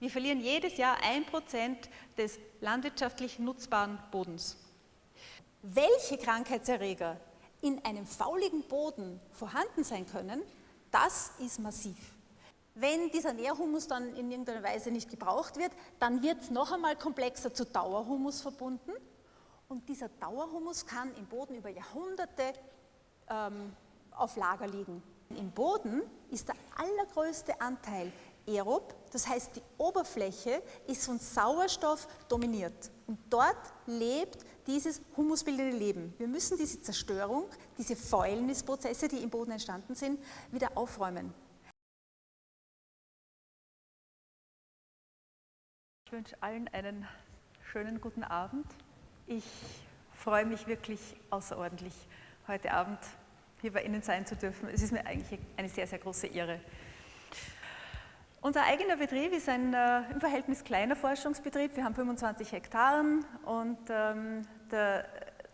Wir verlieren jedes Jahr 1% des landwirtschaftlich nutzbaren Bodens. Welche Krankheitserreger in einem fauligen Boden vorhanden sein können, das ist massiv. Wenn dieser Nährhumus dann in irgendeiner Weise nicht gebraucht wird, dann wird es noch einmal komplexer zu Dauerhumus verbunden. Und dieser Dauerhumus kann im Boden über Jahrhunderte auf Lager liegen. Im Boden ist der allergrößte Anteil aerob, das heißt die Oberfläche ist von Sauerstoff dominiert. Und dort lebt dieses humusbildende Leben. Wir müssen diese Zerstörung, diese Fäulnisprozesse, die im Boden entstanden sind, wieder aufräumen. Ich wünsche allen einen schönen guten Abend. Ich freue mich wirklich außerordentlich, heute Abend hier bei Ihnen sein zu dürfen. Es ist mir eigentlich eine sehr, sehr große Ehre. Unser eigener Betrieb ist ein im Verhältnis kleiner Forschungsbetrieb. Wir haben 25 Hektaren und der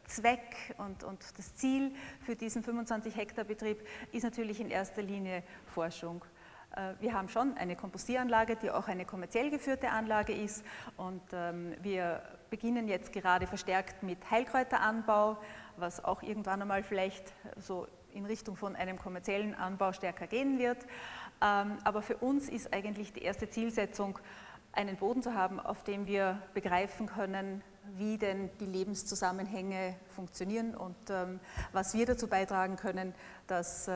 Zweck und das Ziel für diesen 25 Hektar Betrieb ist natürlich in erster Linie Forschung. Wir haben schon eine Kompostieranlage, die auch eine kommerziell geführte Anlage ist, und wir beginnen jetzt gerade verstärkt mit Heilkräuteranbau, was auch irgendwann einmal vielleicht so in Richtung von einem kommerziellen Anbau stärker gehen wird. Aber für uns ist eigentlich die erste Zielsetzung, einen Boden zu haben, auf dem wir begreifen können, wie denn die Lebenszusammenhänge funktionieren und was wir dazu beitragen können, dass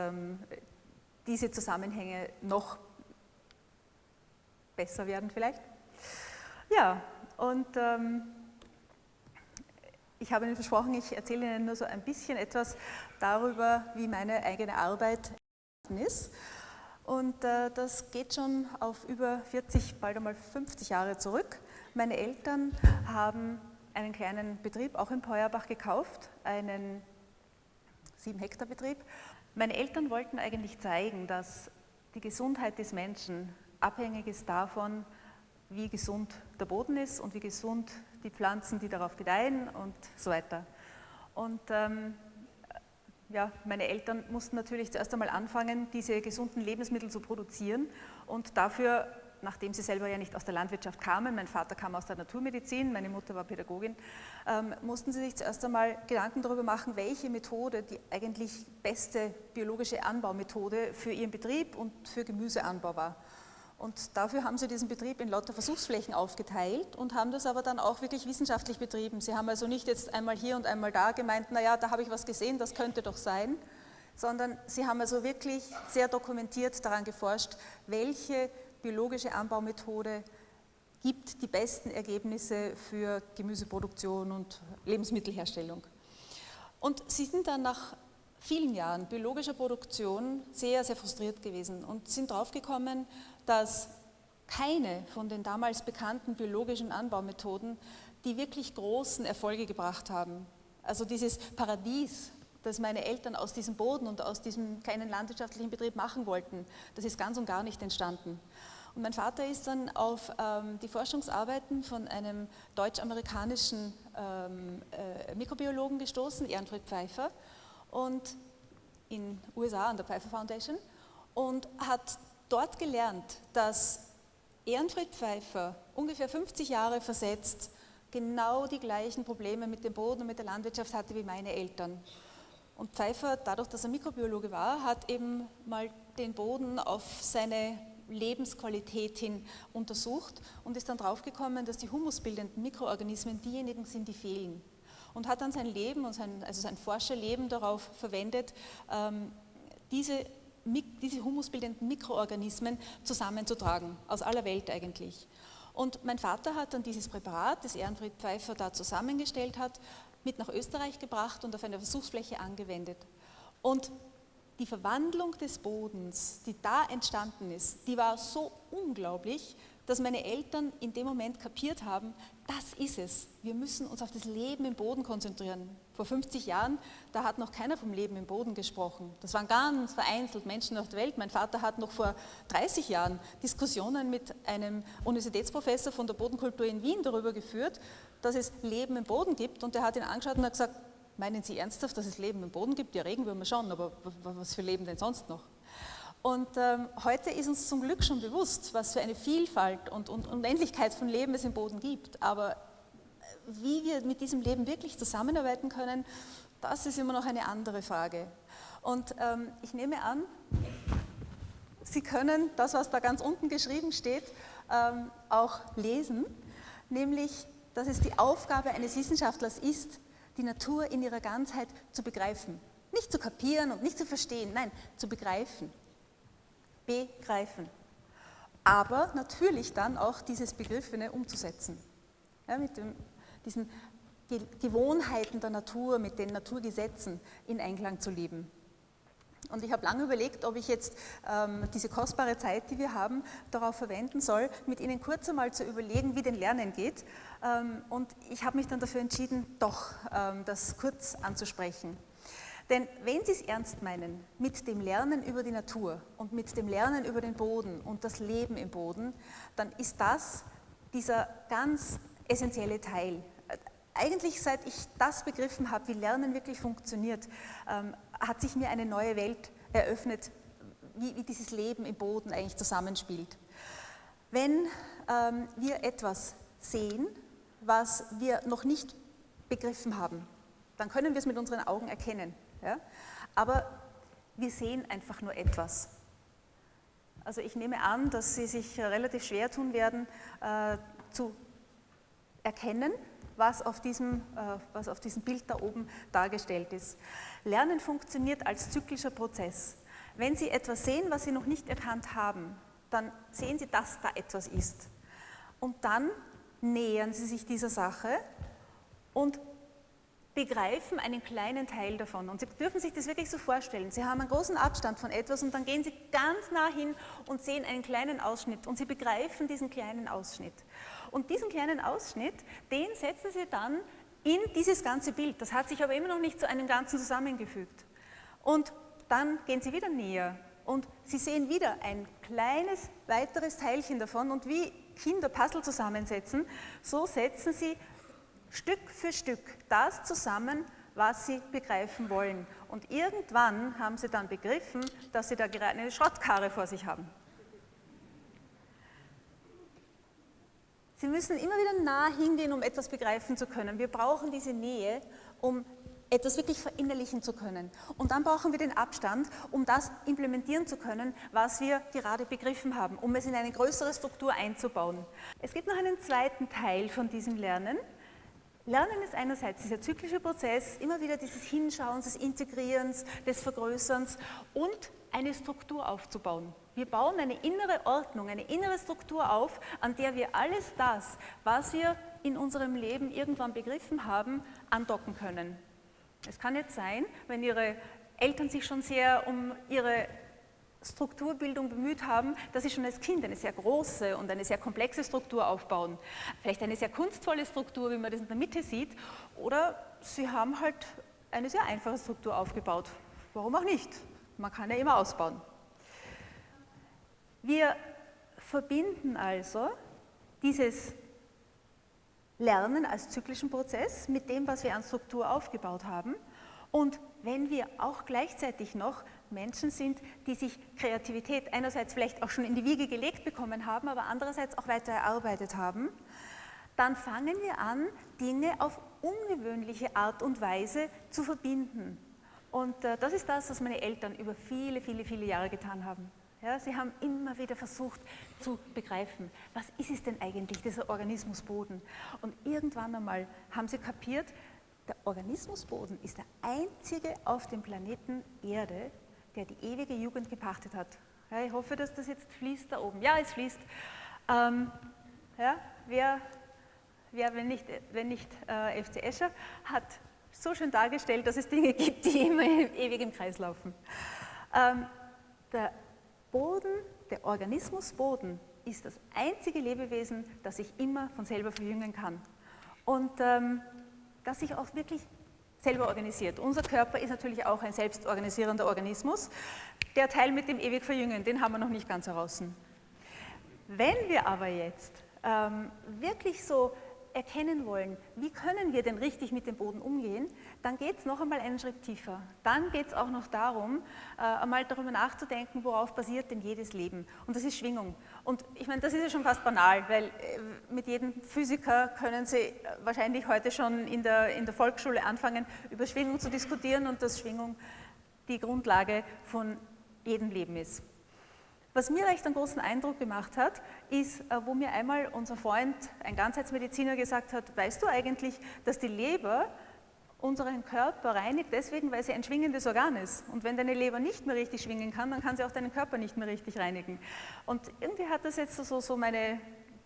diese Zusammenhänge noch besser werden vielleicht. Ja, und ich habe Ihnen versprochen, ich erzähle Ihnen nur so ein bisschen etwas darüber, wie meine eigene Arbeit ist. Und das geht schon auf über 40, bald einmal 50 Jahre zurück. Meine Eltern haben einen kleinen Betrieb, auch in Peuerbach, gekauft, einen 7-Hektar-Betrieb. Meine Eltern wollten eigentlich zeigen, dass die Gesundheit des Menschen abhängig ist davon, wie gesund der Boden ist und wie gesund die Pflanzen, die darauf gedeihen und so weiter. Und ja, meine Eltern mussten natürlich zuerst einmal anfangen, diese gesunden Lebensmittel zu produzieren, und dafür, nachdem sie selber ja nicht aus der Landwirtschaft kamen, mein Vater kam aus der Naturmedizin, meine Mutter war Pädagogin, mussten sie sich zuerst einmal Gedanken darüber machen, welche Methode die eigentlich beste biologische Anbaumethode für ihren Betrieb und für Gemüseanbau war. Und dafür haben sie diesen Betrieb in lauter Versuchsflächen aufgeteilt und haben das aber dann auch wirklich wissenschaftlich betrieben. Sie haben also nicht jetzt einmal hier und einmal da gemeint, naja, da habe ich was gesehen, das könnte doch sein, sondern sie haben also wirklich sehr dokumentiert daran geforscht, welche biologische Anbaumethode gibt die besten Ergebnisse für Gemüseproduktion und Lebensmittelherstellung. Und sie sind dann nach vielen Jahren biologischer Produktion sehr, sehr frustriert gewesen und sind draufgekommen, dass keine von den damals bekannten biologischen Anbaumethoden die wirklich großen Erfolge gebracht haben. Also dieses Paradies, das meine Eltern aus diesem Boden und aus diesem kleinen landwirtschaftlichen Betrieb machen wollten, das ist ganz und gar nicht entstanden. Und mein Vater ist dann auf die Forschungsarbeiten von einem deutsch-amerikanischen Mikrobiologen gestoßen, Ehrenfried Pfeiffer, und in den USA an der Pfeiffer Foundation, und hat dort gelernt, dass Ehrenfried Pfeiffer ungefähr 50 Jahre versetzt genau die gleichen Probleme mit dem Boden und mit der Landwirtschaft hatte wie meine Eltern. Und Pfeiffer, dadurch, dass er Mikrobiologe war, hat eben mal den Boden auf seine Lebensqualität hin untersucht und ist dann draufgekommen, dass die humusbildenden Mikroorganismen diejenigen sind, die fehlen. Und hat dann sein Leben und sein Forscherleben darauf verwendet, diese humusbildenden Mikroorganismen zusammenzutragen, aus aller Welt eigentlich. Und mein Vater hat dann dieses Präparat, das Ehrenfried Pfeiffer da zusammengestellt hat, mit nach Österreich gebracht und auf einer Versuchsfläche angewendet. Und die Verwandlung des Bodens, die da entstanden ist, die war so unglaublich, dass meine Eltern in dem Moment kapiert haben, das ist es. Wir müssen uns auf das Leben im Boden konzentrieren. Vor 50 Jahren, da hat noch keiner vom Leben im Boden gesprochen. Das waren ganz vereinzelt Menschen auf der Welt. Mein Vater hat noch vor 30 Jahren Diskussionen mit einem Universitätsprofessor von der Bodenkultur in Wien darüber geführt, dass es Leben im Boden gibt. Und der hat ihn angeschaut und hat gesagt, meinen Sie ernsthaft, dass es Leben im Boden gibt? Ja, Regenwürmer schon, aber was für Leben denn sonst noch? Und heute ist uns zum Glück schon bewusst, was für eine Vielfalt und Unendlichkeit von Leben es im Boden gibt. Aber wie wir mit diesem Leben wirklich zusammenarbeiten können, das ist immer noch eine andere Frage. Und ich nehme an, Sie können das, was da ganz unten geschrieben steht, auch lesen, nämlich, dass es die Aufgabe eines Wissenschaftlers ist, die Natur in ihrer Ganzheit zu begreifen. Nicht zu kapieren und nicht zu verstehen, nein, zu begreifen. Begreifen. Aber natürlich dann auch dieses Begriffene umzusetzen. Ja, mit diesen Gewohnheiten der Natur, mit den Naturgesetzen in Einklang zu leben. Und ich habe lange überlegt, ob ich jetzt diese kostbare Zeit, die wir haben, darauf verwenden soll, mit Ihnen kurz einmal zu überlegen, wie denn Lernen geht. Und ich habe mich dann dafür entschieden, doch das kurz anzusprechen. Denn wenn Sie es ernst meinen mit dem Lernen über die Natur und mit dem Lernen über den Boden und das Leben im Boden, dann ist das dieser ganz essentielle Teil. Eigentlich, seit ich das begriffen habe, wie Lernen wirklich funktioniert, hat sich mir eine neue Welt eröffnet, wie dieses Leben im Boden eigentlich zusammenspielt. Wenn wir etwas sehen, was wir noch nicht begriffen haben, dann können wir es mit unseren Augen erkennen. Ja? Aber wir sehen einfach nur etwas. Also ich nehme an, dass Sie sich relativ schwer tun werden, zu erkennen, was auf diesem Bild da oben dargestellt ist. Lernen funktioniert als zyklischer Prozess. Wenn Sie etwas sehen, was Sie noch nicht erkannt haben, dann sehen Sie, dass da etwas ist. Und dann nähern Sie sich dieser Sache und begreifen einen kleinen Teil davon. Und Sie dürfen sich das wirklich so vorstellen. Sie haben einen großen Abstand von etwas und dann gehen Sie ganz nah hin und sehen einen kleinen Ausschnitt und Sie begreifen diesen kleinen Ausschnitt. Und diesen kleinen Ausschnitt, den setzen Sie dann in dieses ganze Bild. Das hat sich aber immer noch nicht zu einem Ganzen zusammengefügt. Und dann gehen Sie wieder näher und Sie sehen wieder ein kleines weiteres Teilchen davon und wie Kinder Puzzle zusammensetzen, so setzen Sie Stück für Stück das zusammen, was Sie begreifen wollen. Und irgendwann haben Sie dann begriffen, dass Sie da gerade eine Schrottkarre vor sich haben. Sie müssen immer wieder nah hingehen, um etwas begreifen zu können. Wir brauchen diese Nähe, um etwas wirklich verinnerlichen zu können. Und dann brauchen wir den Abstand, um das implementieren zu können, was wir gerade begriffen haben, um es in eine größere Struktur einzubauen. Es gibt noch einen zweiten Teil von diesem Lernen. Lernen ist einerseits dieser zyklische Prozess, immer wieder dieses Hinschauens, des Integrierens, des Vergrößerns und eine Struktur aufzubauen. Wir bauen eine innere Ordnung, eine innere Struktur auf, an der wir alles das, was wir in unserem Leben irgendwann begriffen haben, andocken können. Es kann jetzt sein, wenn Ihre Eltern sich schon sehr um ihre Strukturbildung bemüht haben, dass sie schon als Kind eine sehr große und eine sehr komplexe Struktur aufbauen. Vielleicht eine sehr kunstvolle Struktur, wie man das in der Mitte sieht, oder sie haben halt eine sehr einfache Struktur aufgebaut. Warum auch nicht? Man kann ja immer ausbauen. Wir verbinden also dieses Lernen als zyklischen Prozess mit dem, was wir an Struktur aufgebaut haben. Und wenn wir auch gleichzeitig noch Menschen sind, die sich Kreativität einerseits vielleicht auch schon in die Wiege gelegt bekommen haben, aber andererseits auch weiter erarbeitet haben, dann fangen wir an, Dinge auf ungewöhnliche Art und Weise zu verbinden. Und das ist das, was meine Eltern über viele, viele, viele Jahre getan haben. Ja, sie haben immer wieder versucht zu begreifen, was ist es denn eigentlich, dieser Organismusboden? Und irgendwann einmal haben sie kapiert, der Organismusboden ist der einzige auf dem Planeten Erde, der die ewige Jugend gepachtet hat. Ja, ich hoffe, dass das jetzt fließt da oben. Ja, es fließt. Ja, wer, wenn nicht FC Escher, hat so schön dargestellt, dass es Dinge gibt, die immer ewig im Kreis laufen. Der Boden, der Organismusboden, ist das einzige Lebewesen, das sich immer von selber verjüngen kann. Und das sich auch wirklich selber organisiert. Unser Körper ist natürlich auch ein selbstorganisierender Organismus. Der Teil mit dem ewig Verjüngen, den haben wir noch nicht ganz heraus. Wenn wir aber jetzt wirklich so erkennen wollen, wie können wir denn richtig mit dem Boden umgehen, dann geht es noch einmal einen Schritt tiefer. Dann geht es auch noch darum, einmal darüber nachzudenken, worauf basiert denn jedes Leben. Und das ist Schwingung. Und ich meine, das ist ja schon fast banal, weil mit jedem Physiker können Sie wahrscheinlich heute schon in der Volksschule anfangen, über Schwingung zu diskutieren und dass Schwingung die Grundlage von jedem Leben ist. Was mir recht einen großen Eindruck gemacht hat, ist, wo mir einmal unser Freund, ein Ganzheitsmediziner, gesagt hat, weißt du eigentlich, dass die Leber unseren Körper reinigt deswegen, weil sie ein schwingendes Organ ist. Und wenn deine Leber nicht mehr richtig schwingen kann, dann kann sie auch deinen Körper nicht mehr richtig reinigen. Und irgendwie hat das jetzt so meine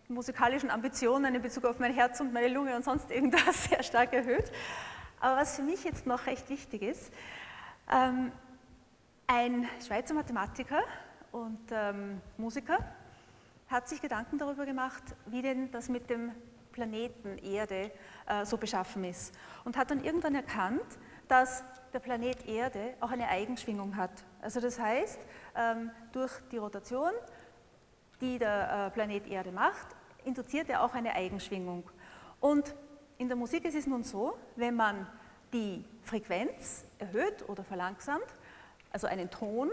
musikalischen Ambitionen in Bezug auf mein Herz und meine Lunge und sonst irgendwas sehr stark erhöht. Aber was für mich jetzt noch recht wichtig ist, ein Schweizer Mathematiker und Musiker hat sich Gedanken darüber gemacht, wie denn das mit dem Planeten Erde so beschaffen ist. Und hat dann irgendwann erkannt, dass der Planet Erde auch eine Eigenschwingung hat. Also das heißt, durch die Rotation, die der Planet Erde macht, induziert er auch eine Eigenschwingung. Und in der Musik ist es nun so, wenn man die Frequenz erhöht oder verlangsamt, also einen Ton,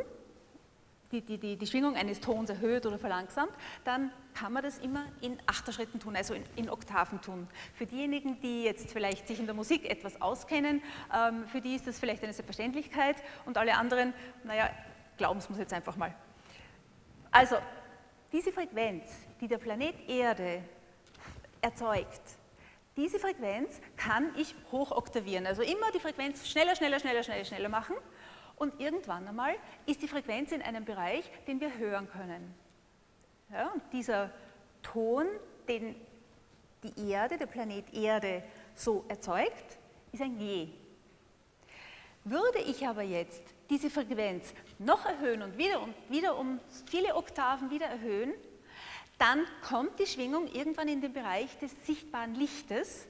die Schwingung eines Tons erhöht oder verlangsamt, dann kann man das immer in Achterschritten tun, also in Oktaven tun. Für diejenigen, die jetzt vielleicht sich in der Musik etwas auskennen, für die ist das vielleicht eine Selbstverständlichkeit und alle anderen, naja, glauben es uns jetzt einfach mal. Also, diese Frequenz, die der Planet Erde erzeugt, diese Frequenz kann ich hochoktavieren, also immer die Frequenz schneller, schneller, schneller, schneller, schneller machen. Und irgendwann einmal ist die Frequenz in einem Bereich, den wir hören können. Ja, und dieser Ton, den die Erde, der Planet Erde so erzeugt, ist ein G. Würde ich aber jetzt diese Frequenz noch erhöhen und wieder um viele Oktaven wieder erhöhen, dann kommt die Schwingung irgendwann in den Bereich des sichtbaren Lichtes.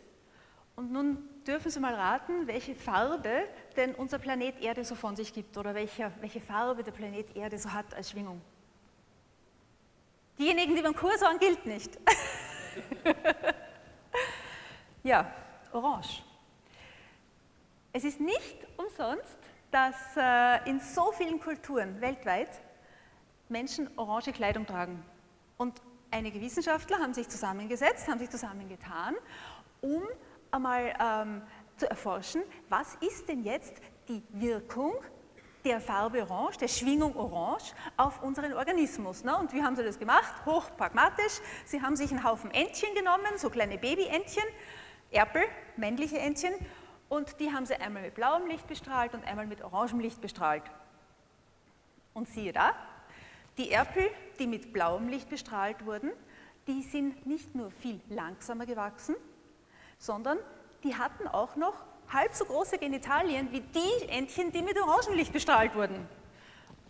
Und nun dürfen Sie mal raten, welche Farbe denn unser Planet Erde so von sich gibt oder welche Farbe der Planet Erde so hat als Schwingung. Diejenigen, die beim Kurs waren, gilt nicht. Ja, orange. Es ist nicht umsonst, dass in so vielen Kulturen weltweit Menschen orange Kleidung tragen. Und einige Wissenschaftler haben sich zusammengesetzt, haben sich zusammengetan, um einmal zu erforschen, was ist denn jetzt die Wirkung der Farbe Orange, der Schwingung Orange auf unseren Organismus. Ne? Und wie haben sie das gemacht? Hochpragmatisch. Sie haben sich einen Haufen Entchen genommen, so kleine Babyentchen, Erpel, männliche Entchen, und die haben sie einmal mit blauem Licht bestrahlt und einmal mit orangem Licht bestrahlt. Und siehe da, die Erpel, die mit blauem Licht bestrahlt wurden, die sind nicht nur viel langsamer gewachsen, sondern die hatten auch noch halb so große Genitalien wie die Entchen, die mit Orangenlicht bestrahlt wurden.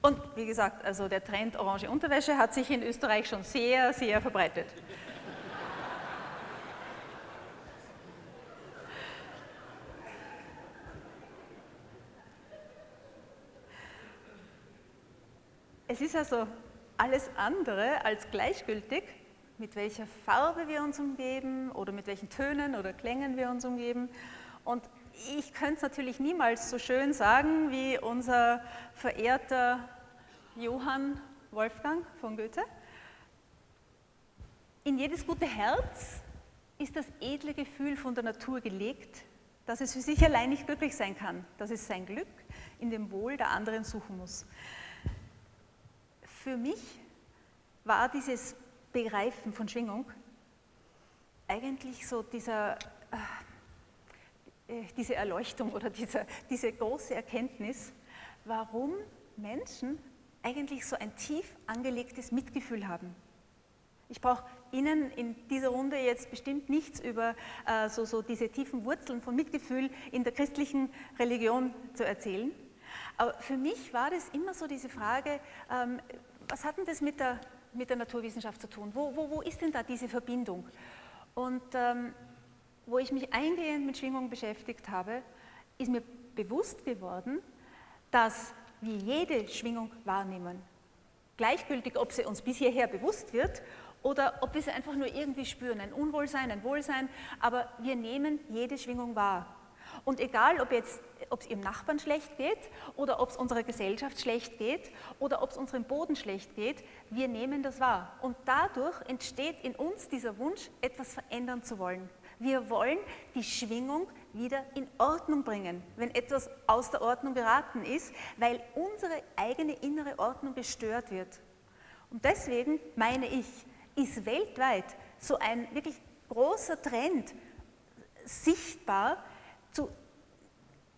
Und wie gesagt, also der Trend orange Unterwäsche hat sich in Österreich schon sehr, sehr verbreitet. Es ist also alles andere als gleichgültig, mit welcher Farbe wir uns umgeben oder mit welchen Tönen oder Klängen wir uns umgeben. Und ich könnte es natürlich niemals so schön sagen wie unser verehrter Johann Wolfgang von Goethe. In jedes gute Herz ist das edle Gefühl von der Natur gelegt, dass es für sich allein nicht glücklich sein kann, dass es sein Glück in dem Wohl der anderen suchen muss. Für mich war dieses Begreifen von Schwingung eigentlich so diese Erleuchtung oder diese große Erkenntnis, warum Menschen eigentlich so ein tief angelegtes Mitgefühl haben. Ich brauche Ihnen in dieser Runde jetzt bestimmt nichts über so diese tiefen Wurzeln von Mitgefühl in der christlichen Religion zu erzählen. Aber für mich war das immer so diese Frage, was hat denn das mit der Naturwissenschaft zu tun? Wo ist denn da diese Verbindung? Und wo ich mich eingehend mit Schwingung beschäftigt habe, ist mir bewusst geworden, dass wir jede Schwingung wahrnehmen. Gleichgültig, ob sie uns bis hierher bewusst wird oder ob wir sie einfach nur irgendwie spüren, ein Unwohlsein, ein Wohlsein, aber wir nehmen jede Schwingung wahr. Und egal, ob es Ihrem Nachbarn schlecht geht oder ob es unserer Gesellschaft schlecht geht oder ob es unserem Boden schlecht geht, wir nehmen das wahr. Und dadurch entsteht in uns dieser Wunsch, etwas verändern zu wollen. Wir wollen die Schwingung wieder in Ordnung bringen, wenn etwas aus der Ordnung geraten ist, weil unsere eigene innere Ordnung gestört wird. Und deswegen meine ich, ist weltweit so ein wirklich großer Trend sichtbar,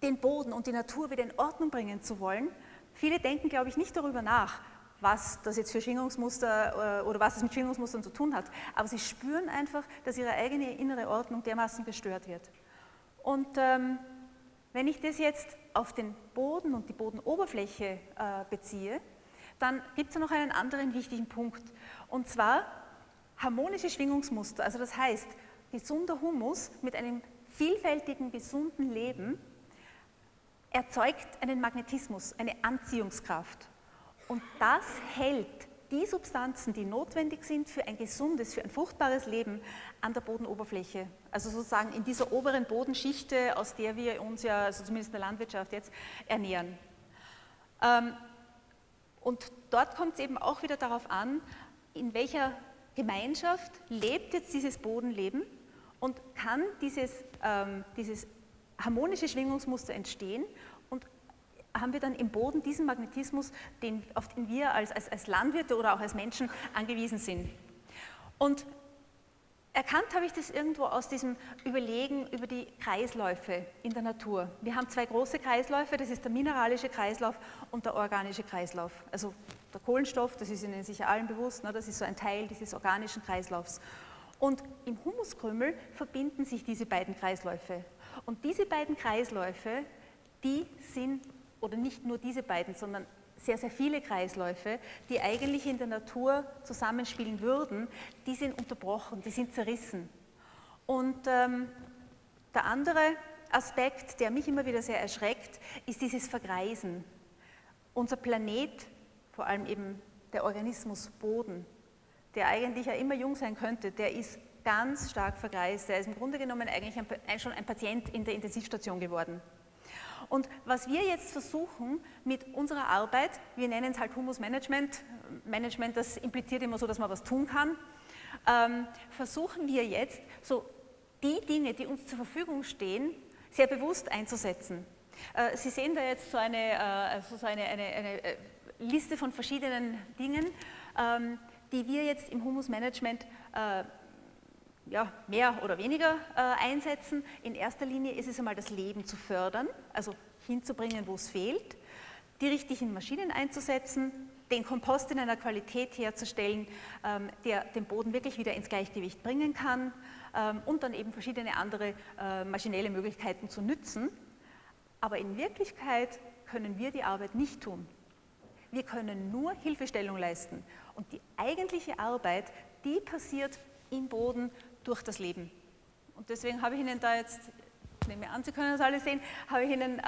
den Boden und die Natur wieder in Ordnung bringen zu wollen. Viele denken, glaube ich, nicht darüber nach, was das jetzt für Schwingungsmuster oder was es mit Schwingungsmustern zu tun hat, aber sie spüren einfach, dass ihre eigene innere Ordnung dermaßen gestört wird. Und wenn ich das jetzt auf den Boden und die Bodenoberfläche beziehe, dann gibt es noch einen anderen wichtigen Punkt, und zwar harmonische Schwingungsmuster, also das heißt, gesunder Humus mit einem vielfältigen, gesunden Leben erzeugt einen Magnetismus, eine Anziehungskraft. Und das hält die Substanzen, die notwendig sind für ein gesundes, für ein fruchtbares Leben an der Bodenoberfläche. Also sozusagen in dieser oberen Bodenschichte, aus der wir uns ja, also zumindest in der Landwirtschaft jetzt, ernähren. Und dort kommt es eben auch wieder darauf an, in welcher Gemeinschaft lebt jetzt dieses Bodenleben und kann dieses harmonische Schwingungsmuster entstehen und haben wir dann im Boden diesen Magnetismus, auf den wir als Landwirte oder auch als Menschen angewiesen sind. Und erkannt habe ich das irgendwo aus diesem Überlegen über die Kreisläufe in der Natur. Wir haben zwei große Kreisläufe, das ist der mineralische Kreislauf und der organische Kreislauf. Also der Kohlenstoff, das ist Ihnen sicher allen bewusst, ne, das ist so ein Teil dieses organischen Kreislaufs. Und im Humuskrümmel verbinden sich diese beiden Kreisläufe. Und diese beiden Kreisläufe, die sind, oder nicht nur diese beiden, sondern sehr, sehr viele Kreisläufe, die eigentlich in der Natur zusammenspielen würden, die sind unterbrochen, die sind zerrissen. Und der andere Aspekt, der mich immer wieder sehr erschreckt, ist dieses Vergreisen. Unser Planet, vor allem eben der Organismus Boden, der eigentlich ja immer jung sein könnte, der ist ganz stark vergreist. Der ist im Grunde genommen eigentlich schon ein Patient in der Intensivstation geworden. Und was wir jetzt versuchen mit unserer Arbeit, wir nennen es halt Humusmanagement, Management, das impliziert immer so, dass man was tun kann, versuchen wir jetzt so die Dinge, die uns zur Verfügung stehen, sehr bewusst einzusetzen. Sie sehen da jetzt so eine Liste von verschiedenen Dingen, die wir jetzt im Humusmanagement ja, mehr oder weniger einsetzen. In erster Linie ist es einmal das Leben zu fördern, also hinzubringen, wo es fehlt, die richtigen Maschinen einzusetzen, den Kompost in einer Qualität herzustellen, der den Boden wirklich wieder ins Gleichgewicht bringen kann und dann eben verschiedene andere maschinelle Möglichkeiten zu nützen. Aber in Wirklichkeit können wir die Arbeit nicht tun. Wir können nur Hilfestellung leisten und die eigentliche Arbeit, die passiert im Boden durch das Leben. Und deswegen habe ich Ihnen da jetzt, ich nehme an, Sie können das alle sehen, habe ich Ihnen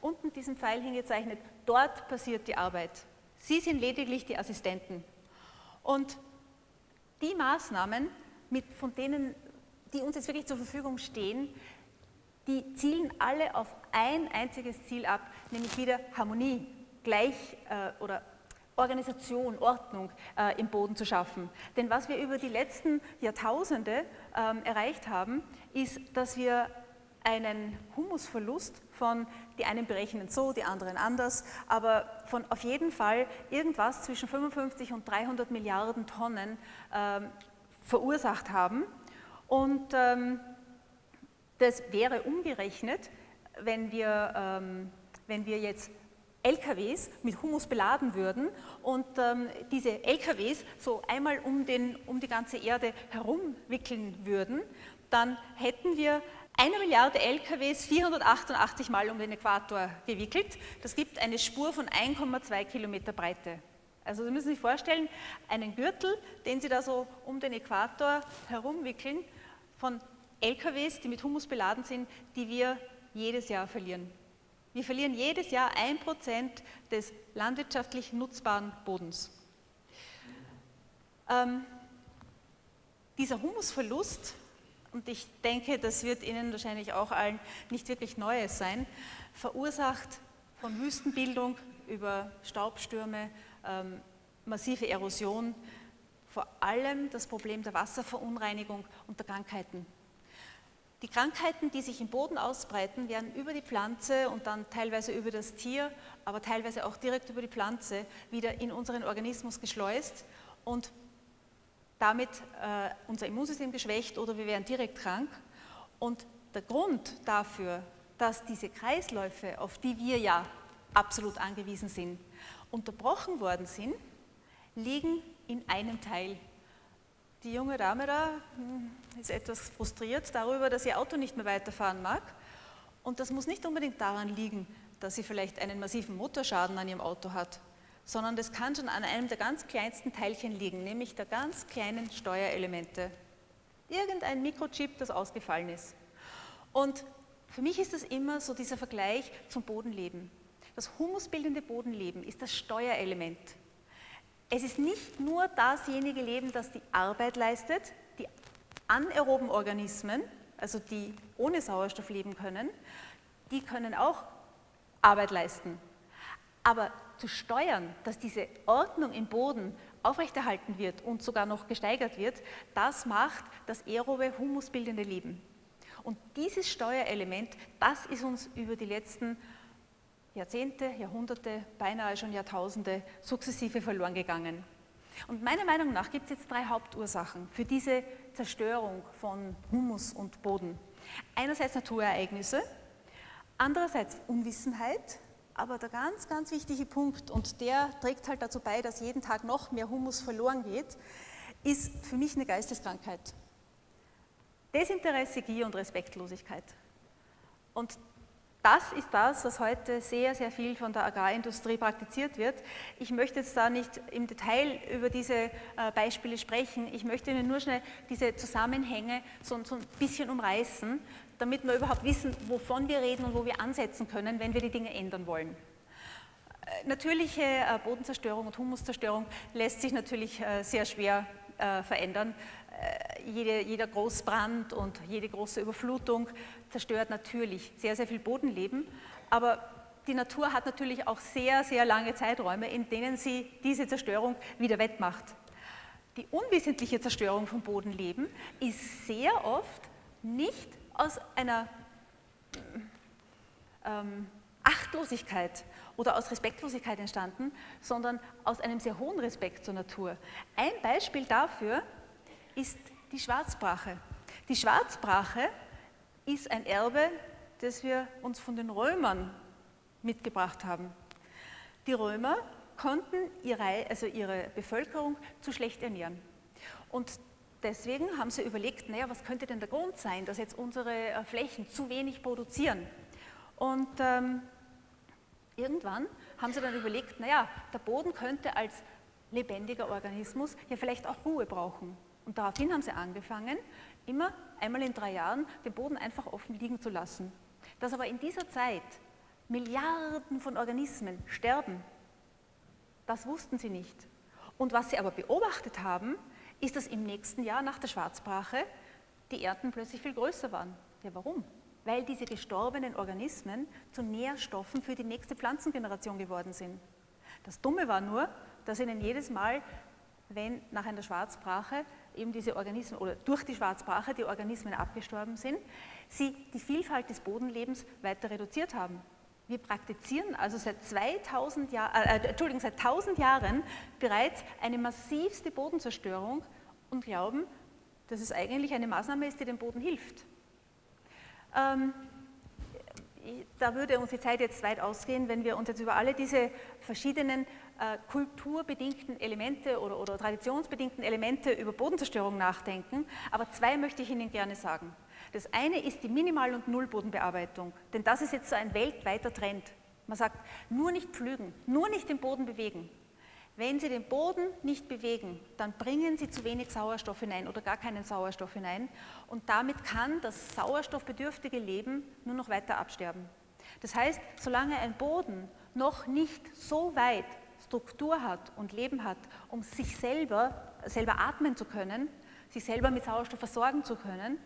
unten diesen Pfeil hingezeichnet, dort passiert die Arbeit. Sie sind lediglich die Assistenten. Und die Maßnahmen, von denen, die uns jetzt wirklich zur Verfügung stehen, die zielen alle auf ein einziges Ziel ab, nämlich wieder Harmonie, oder Organisation, Ordnung im Boden zu schaffen. Denn was wir über die letzten Jahrtausende erreicht haben, ist, dass wir einen Humusverlust von, die einen berechnen so, die anderen anders, aber von auf jeden Fall irgendwas zwischen 55 und 300 Milliarden Tonnen verursacht haben. Und das wäre umgerechnet, wenn wir jetzt LKWs mit Humus beladen würden und diese LKWs so einmal um die ganze Erde herumwickeln würden, dann hätten wir 1 Milliarde LKWs 488 Mal um den Äquator gewickelt. Das gibt eine Spur von 1,2 Kilometer Breite. Also Sie müssen sich vorstellen, einen Gürtel, den Sie da so um den Äquator herumwickeln, von LKWs, die mit Humus beladen sind, die wir jedes Jahr verlieren. Wir verlieren jedes Jahr 1% des landwirtschaftlich nutzbaren Bodens. Dieser Humusverlust, und ich denke, das wird Ihnen wahrscheinlich auch allen nicht wirklich Neues sein, verursacht von Wüstenbildung über Staubstürme, massive Erosion, vor allem das Problem der Wasserverunreinigung und der Krankheiten. Die Krankheiten, die sich im Boden ausbreiten, werden über die Pflanze und dann teilweise über das Tier, aber teilweise auch direkt über die Pflanze wieder in unseren Organismus geschleust und damit unser Immunsystem geschwächt oder wir werden direkt krank. Und der Grund dafür, dass diese Kreisläufe, auf die wir ja absolut angewiesen sind, unterbrochen worden sind, liegen in einem Teil. Die junge Dame da ist etwas frustriert darüber, dass ihr Auto nicht mehr weiterfahren mag. Und das muss nicht unbedingt daran liegen, dass sie vielleicht einen massiven Motorschaden an ihrem Auto hat, sondern das kann schon an einem der ganz kleinsten Teilchen liegen, nämlich der ganz kleinen Steuerelemente. Irgendein Mikrochip, das ausgefallen ist. Und für mich ist das immer so dieser Vergleich zum Bodenleben. Das humusbildende Bodenleben ist das Steuerelement. Es ist nicht nur dasjenige Leben, das die Arbeit leistet, die anaeroben Organismen, also die ohne Sauerstoff leben können, die können auch Arbeit leisten. Aber zu steuern, dass diese Ordnung im Boden aufrechterhalten wird und sogar noch gesteigert wird, das macht das aerobe humusbildende Leben. Und dieses Steuerelement, das ist uns über die letzten Jahrzehnte, Jahrhunderte, beinahe schon Jahrtausende sukzessive verloren gegangen. Und meiner Meinung nach gibt es jetzt 3 Hauptursachen für diese Zerstörung von Humus und Boden. Einerseits Naturereignisse, andererseits Unwissenheit, aber der ganz, ganz wichtige Punkt, und der trägt halt dazu bei, dass jeden Tag noch mehr Humus verloren geht, ist für mich eine Geisteskrankheit. Desinteresse, Gier und Respektlosigkeit. Und das ist das, was heute sehr, sehr viel von der Agrarindustrie praktiziert wird. Ich möchte jetzt da nicht im Detail über diese Beispiele sprechen. Ich möchte Ihnen nur schnell diese Zusammenhänge so ein bisschen umreißen, damit wir überhaupt wissen, wovon wir reden und wo wir ansetzen können, wenn wir die Dinge ändern wollen. Natürliche Bodenzerstörung und Humuszerstörung lässt sich natürlich sehr schwer verändern. Jeder Großbrand und jede große Überflutung zerstört natürlich sehr, sehr viel Bodenleben, aber die Natur hat natürlich auch sehr, sehr lange Zeiträume, in denen sie diese Zerstörung wieder wettmacht. Die unwissentliche Zerstörung von Bodenleben ist sehr oft nicht aus einer Achtlosigkeit oder aus Respektlosigkeit entstanden, sondern aus einem sehr hohen Respekt zur Natur. Ein Beispiel dafür ist die Schwarzbrache. Die Schwarzbrache ist ein Erbe, das wir uns von den Römern mitgebracht haben. Die Römer konnten ihre Bevölkerung zu schlecht ernähren. Und deswegen haben sie überlegt, naja, was könnte denn der Grund sein, dass jetzt unsere Flächen zu wenig produzieren? Und irgendwann haben sie dann überlegt, naja, der Boden könnte als lebendiger Organismus ja vielleicht auch Ruhe brauchen. Und daraufhin haben sie angefangen, immer einmal in 3 Jahren den Boden einfach offen liegen zu lassen. Dass aber in dieser Zeit Milliarden von Organismen sterben, das wussten sie nicht. Und was sie aber beobachtet haben, ist, dass im nächsten Jahr nach der Schwarzbrache die Ernten plötzlich viel größer waren. Ja, warum? Weil diese gestorbenen Organismen zu Nährstoffen für die nächste Pflanzengeneration geworden sind. Das Dumme war nur, dass ihnen jedes Mal, wenn nach einer Schwarzbrache eben diese Organismen oder durch die Schwarzbrache die Organismen abgestorben sind, sie die Vielfalt des Bodenlebens weiter reduziert haben. Wir praktizieren also seit 1000 Jahren bereits eine massivste Bodenzerstörung und glauben, dass es eigentlich eine Maßnahme ist, die dem Boden hilft. Da würde uns die Zeit jetzt weit ausgehen, wenn wir uns jetzt über alle diese verschiedenen kulturbedingten Elemente oder traditionsbedingten Elemente über Bodenzerstörung nachdenken. Aber 2 möchte ich Ihnen gerne sagen. Das eine ist die Minimal- und Nullbodenbearbeitung, denn das ist jetzt so ein weltweiter Trend. Man sagt, nur nicht pflügen, nur nicht den Boden bewegen. Wenn Sie den Boden nicht bewegen, dann bringen Sie zu wenig Sauerstoff hinein oder gar keinen Sauerstoff hinein und damit kann das sauerstoffbedürftige Leben nur noch weiter absterben. Das heißt, solange ein Boden noch nicht so weit Struktur hat und Leben hat, um sich selber atmen zu können, sich selber mit Sauerstoff versorgen zu können,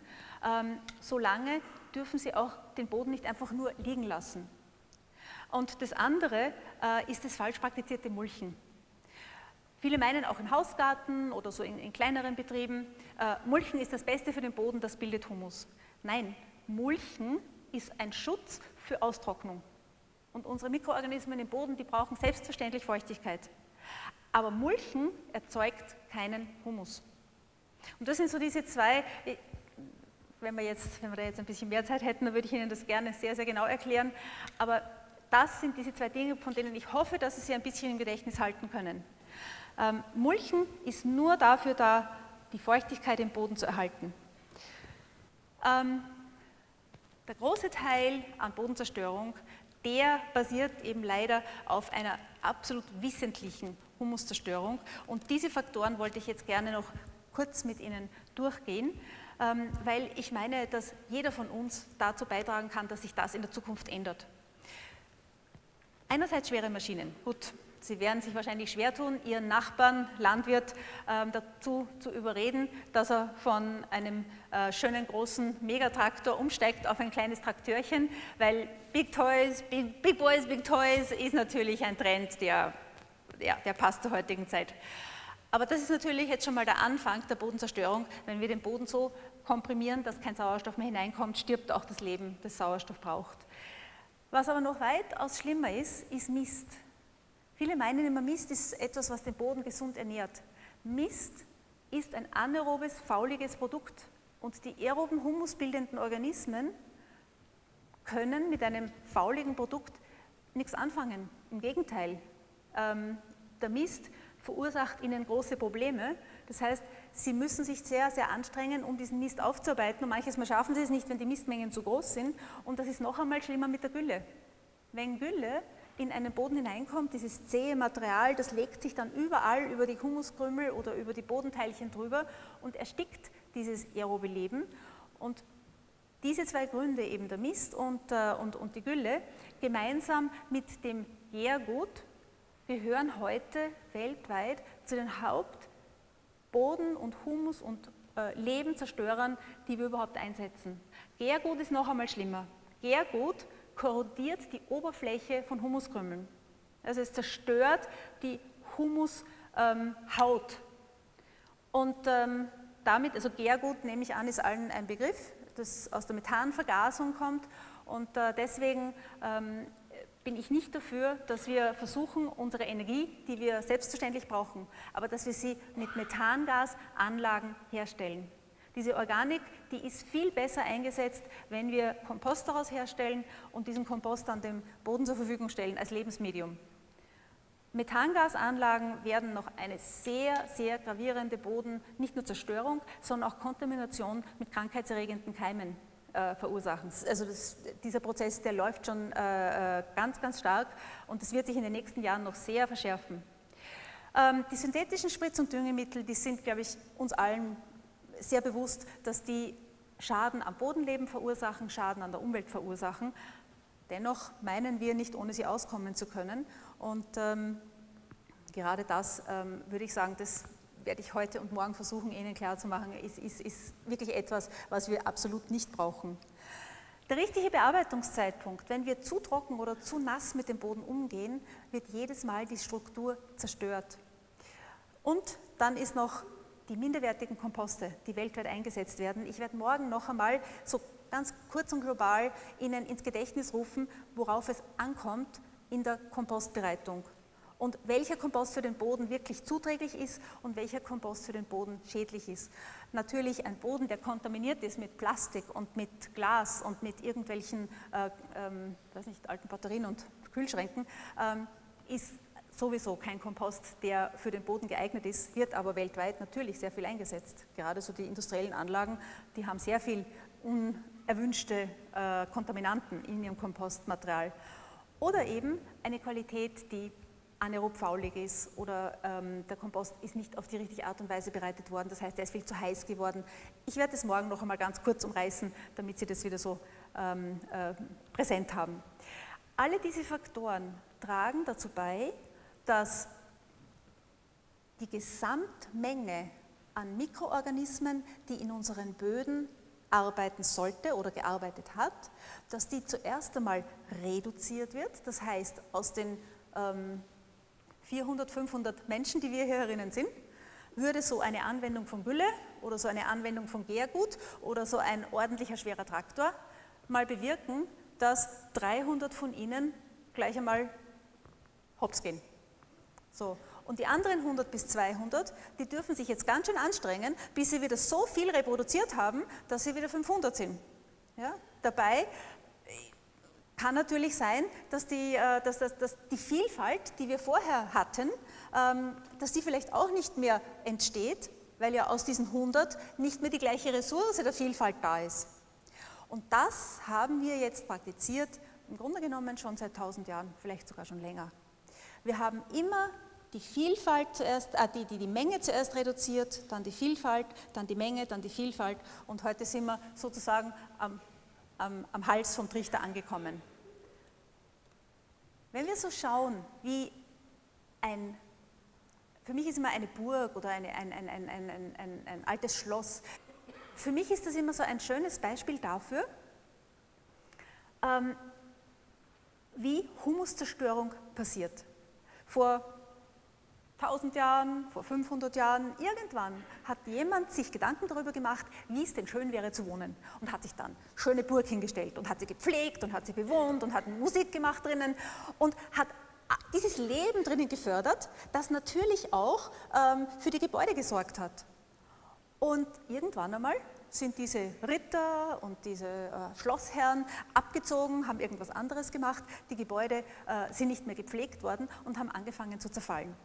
solange dürfen sie auch den Boden nicht einfach nur liegen lassen. Und das andere ist das falsch praktizierte Mulchen. Viele meinen auch im Hausgarten oder so in kleineren Betrieben, Mulchen ist das Beste für den Boden, das bildet Humus. Nein, Mulchen ist ein Schutz für Austrocknung. Und unsere Mikroorganismen im Boden, die brauchen selbstverständlich Feuchtigkeit. Aber Mulchen erzeugt keinen Humus. Und das sind so diese zwei, wenn wir da jetzt ein bisschen mehr Zeit hätten, dann würde ich Ihnen das gerne sehr, sehr genau erklären. Aber das sind diese zwei Dinge, von denen ich hoffe, dass Sie sie ein bisschen im Gedächtnis halten können. Mulchen ist nur dafür da, die Feuchtigkeit im Boden zu erhalten. Der große Teil an Bodenzerstörung, der basiert eben leider auf einer absolut wissentlichen Humuszerstörung. Und diese Faktoren wollte ich jetzt gerne noch kurz mit Ihnen durchgehen, weil ich meine, dass jeder von uns dazu beitragen kann, dass sich das in der Zukunft ändert. Einerseits schwere Maschinen. Gut, Sie werden sich wahrscheinlich schwer tun, Ihren Nachbarn, Landwirt, dazu zu überreden, dass er von einem schönen großen Megatraktor umsteigt auf ein kleines Traktörchen, weil Big Toys, Big Boys, Big Toys ist natürlich ein Trend, der passt zur heutigen Zeit. Aber das ist natürlich jetzt schon mal der Anfang der Bodenzerstörung. Wenn wir den Boden so komprimieren, dass kein Sauerstoff mehr hineinkommt, stirbt auch das Leben, das Sauerstoff braucht. Was aber noch weitaus schlimmer ist, ist Mist. Viele meinen immer, Mist ist etwas, was den Boden gesund ernährt. Mist ist ein anaerobes, fauliges Produkt und die aeroben humusbildenden Organismen können mit einem fauligen Produkt nichts anfangen. Im Gegenteil, der Mist verursacht ihnen große Probleme. Das heißt, sie müssen sich sehr, sehr anstrengen, um diesen Mist aufzuarbeiten und manches Mal schaffen sie es nicht, wenn die Mistmengen zu groß sind und das ist noch einmal schlimmer mit der Gülle. Wenn Gülle in einen Boden hineinkommt, dieses zähe Material, das legt sich dann überall über die Humuskrümel oder über die Bodenteilchen drüber und erstickt dieses aerobe Leben. Und diese zwei Gründe, eben der Mist und die Gülle, gemeinsam mit dem Gärgut, gehören heute weltweit zu den Hauptboden- und Humus- und Lebenzerstörern, die wir überhaupt einsetzen. Gärgut ist noch einmal schlimmer. Gärgut korrodiert die Oberfläche von Humuskrümeln. Also es zerstört die Humushaut. Und damit, also Gärgut, nehme ich an, ist allen ein Begriff, das aus der Methanvergasung kommt. Und deswegen bin ich nicht dafür, dass wir versuchen, unsere Energie, die wir selbstverständlich brauchen, aber dass wir sie mit Methangasanlagen herstellen. Diese Organik, die ist viel besser eingesetzt, wenn wir Kompost daraus herstellen und diesen Kompost dann dem Boden zur Verfügung stellen als Lebensmedium. Methangasanlagen werden noch eine sehr, sehr gravierende nicht nur Zerstörung, sondern auch Kontamination mit krankheitserregenden Keimen verursachen. Also dieser Prozess, der läuft schon ganz, ganz stark und das wird sich in den nächsten Jahren noch sehr verschärfen. Die synthetischen Spritz- und Düngemittel, die sind, glaube ich, uns allen sehr bewusst, dass die Schaden am Bodenleben verursachen, Schaden an der Umwelt verursachen. Dennoch meinen wir nicht, ohne sie auskommen zu können. Und gerade das würde ich sagen, das werde ich heute und morgen versuchen, Ihnen klarzumachen, ist wirklich etwas, was wir absolut nicht brauchen. Der richtige Bearbeitungszeitpunkt, wenn wir zu trocken oder zu nass mit dem Boden umgehen, wird jedes Mal die Struktur zerstört. Und dann ist noch die minderwertigen Komposte, die weltweit eingesetzt werden. Ich werde morgen noch einmal so ganz kurz und global Ihnen ins Gedächtnis rufen, worauf es ankommt in der Kompostbereitung und welcher Kompost für den Boden wirklich zuträglich ist und welcher Kompost für den Boden schädlich ist. Natürlich ein Boden, der kontaminiert ist mit Plastik und mit Glas und mit irgendwelchen alten Batterien und Kühlschränken, ist sowieso kein Kompost, der für den Boden geeignet ist, wird aber weltweit natürlich sehr viel eingesetzt. Gerade so die industriellen Anlagen, die haben sehr viel unerwünschte Kontaminanten in ihrem Kompostmaterial. Oder eben eine Qualität, die anaerob faulig ist oder der Kompost ist nicht auf die richtige Art und Weise bereitet worden, das heißt, er ist viel zu heiß geworden. Ich werde es morgen noch einmal ganz kurz umreißen, damit Sie das wieder so präsent haben. Alle diese Faktoren tragen dazu bei, dass die Gesamtmenge an Mikroorganismen, die in unseren Böden arbeiten sollte oder gearbeitet hat, dass die zuerst einmal reduziert wird. Das heißt, aus den 400, 500 Menschen, die wir hier herinnen sind, würde so eine Anwendung von Gülle oder so eine Anwendung von Gärgut oder so ein ordentlicher schwerer Traktor mal bewirken, dass 300 von ihnen gleich einmal hops gehen. So. Und die anderen 100 bis 200, die dürfen sich jetzt ganz schön anstrengen, bis sie wieder so viel reproduziert haben, dass sie wieder 500 sind. Ja? Dabei kann natürlich sein, dass die Vielfalt, die wir vorher hatten, dass die vielleicht auch nicht mehr entsteht, weil ja aus diesen 100 nicht mehr die gleiche Ressource der Vielfalt da ist. Und das haben wir jetzt praktiziert, im Grunde genommen schon seit 1000 Jahren, vielleicht sogar schon länger. Wir haben immer die Vielfalt zuerst, die Menge zuerst reduziert, dann die Vielfalt, dann die Menge, dann die Vielfalt und heute sind wir sozusagen am Hals vom Trichter angekommen. Wenn wir so schauen, wie für mich ist immer eine Burg oder ein altes Schloss, für mich ist das immer so ein schönes Beispiel dafür, wie Humuszerstörung passiert. Vor 1000 Jahren, vor 500 Jahren, irgendwann hat jemand sich Gedanken darüber gemacht, wie es denn schön wäre zu wohnen und hat sich dann schöne Burg hingestellt und hat sie gepflegt und hat sie bewohnt und hat Musik gemacht drinnen und hat dieses Leben drinnen gefördert, das natürlich auch für die Gebäude gesorgt hat. Und irgendwann einmal sind diese Ritter und diese Schlossherren abgezogen, haben irgendwas anderes gemacht, die Gebäude sind nicht mehr gepflegt worden und haben angefangen zu zerfallen.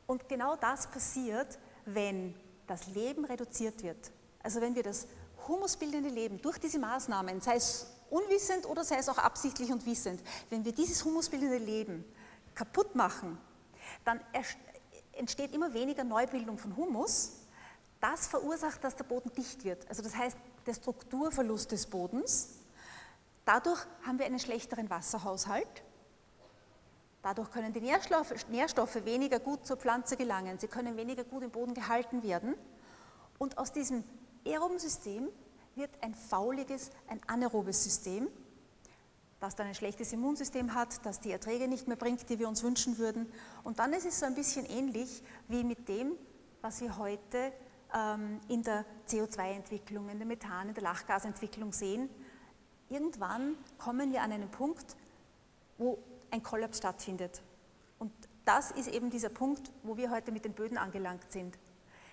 Und genau das passiert, wenn das Leben reduziert wird. Also wenn wir das humusbildende Leben durch diese Maßnahmen, sei es unwissend oder sei es auch absichtlich und wissend, wenn wir dieses humusbildende Leben kaputt machen, dann entsteht immer weniger Neubildung von Humus. Das verursacht, dass der Boden dicht wird. Also das heißt, der Strukturverlust des Bodens. Dadurch haben wir einen schlechteren Wasserhaushalt. Dadurch können die Nährstoffe weniger gut zur Pflanze gelangen, sie können weniger gut im Boden gehalten werden. Und aus diesem aeroben System wird ein fauliges, ein anaerobes System, das dann ein schlechtes Immunsystem hat, das die Erträge nicht mehr bringt, die wir uns wünschen würden. Und dann ist es so ein bisschen ähnlich wie mit dem, was wir heute in der CO2-Entwicklung, in der Methan-, in der Lachgasentwicklung sehen. Irgendwann kommen wir an einen Punkt, wo ein Kollaps stattfindet. Und das ist eben dieser Punkt, wo wir heute mit den Böden angelangt sind.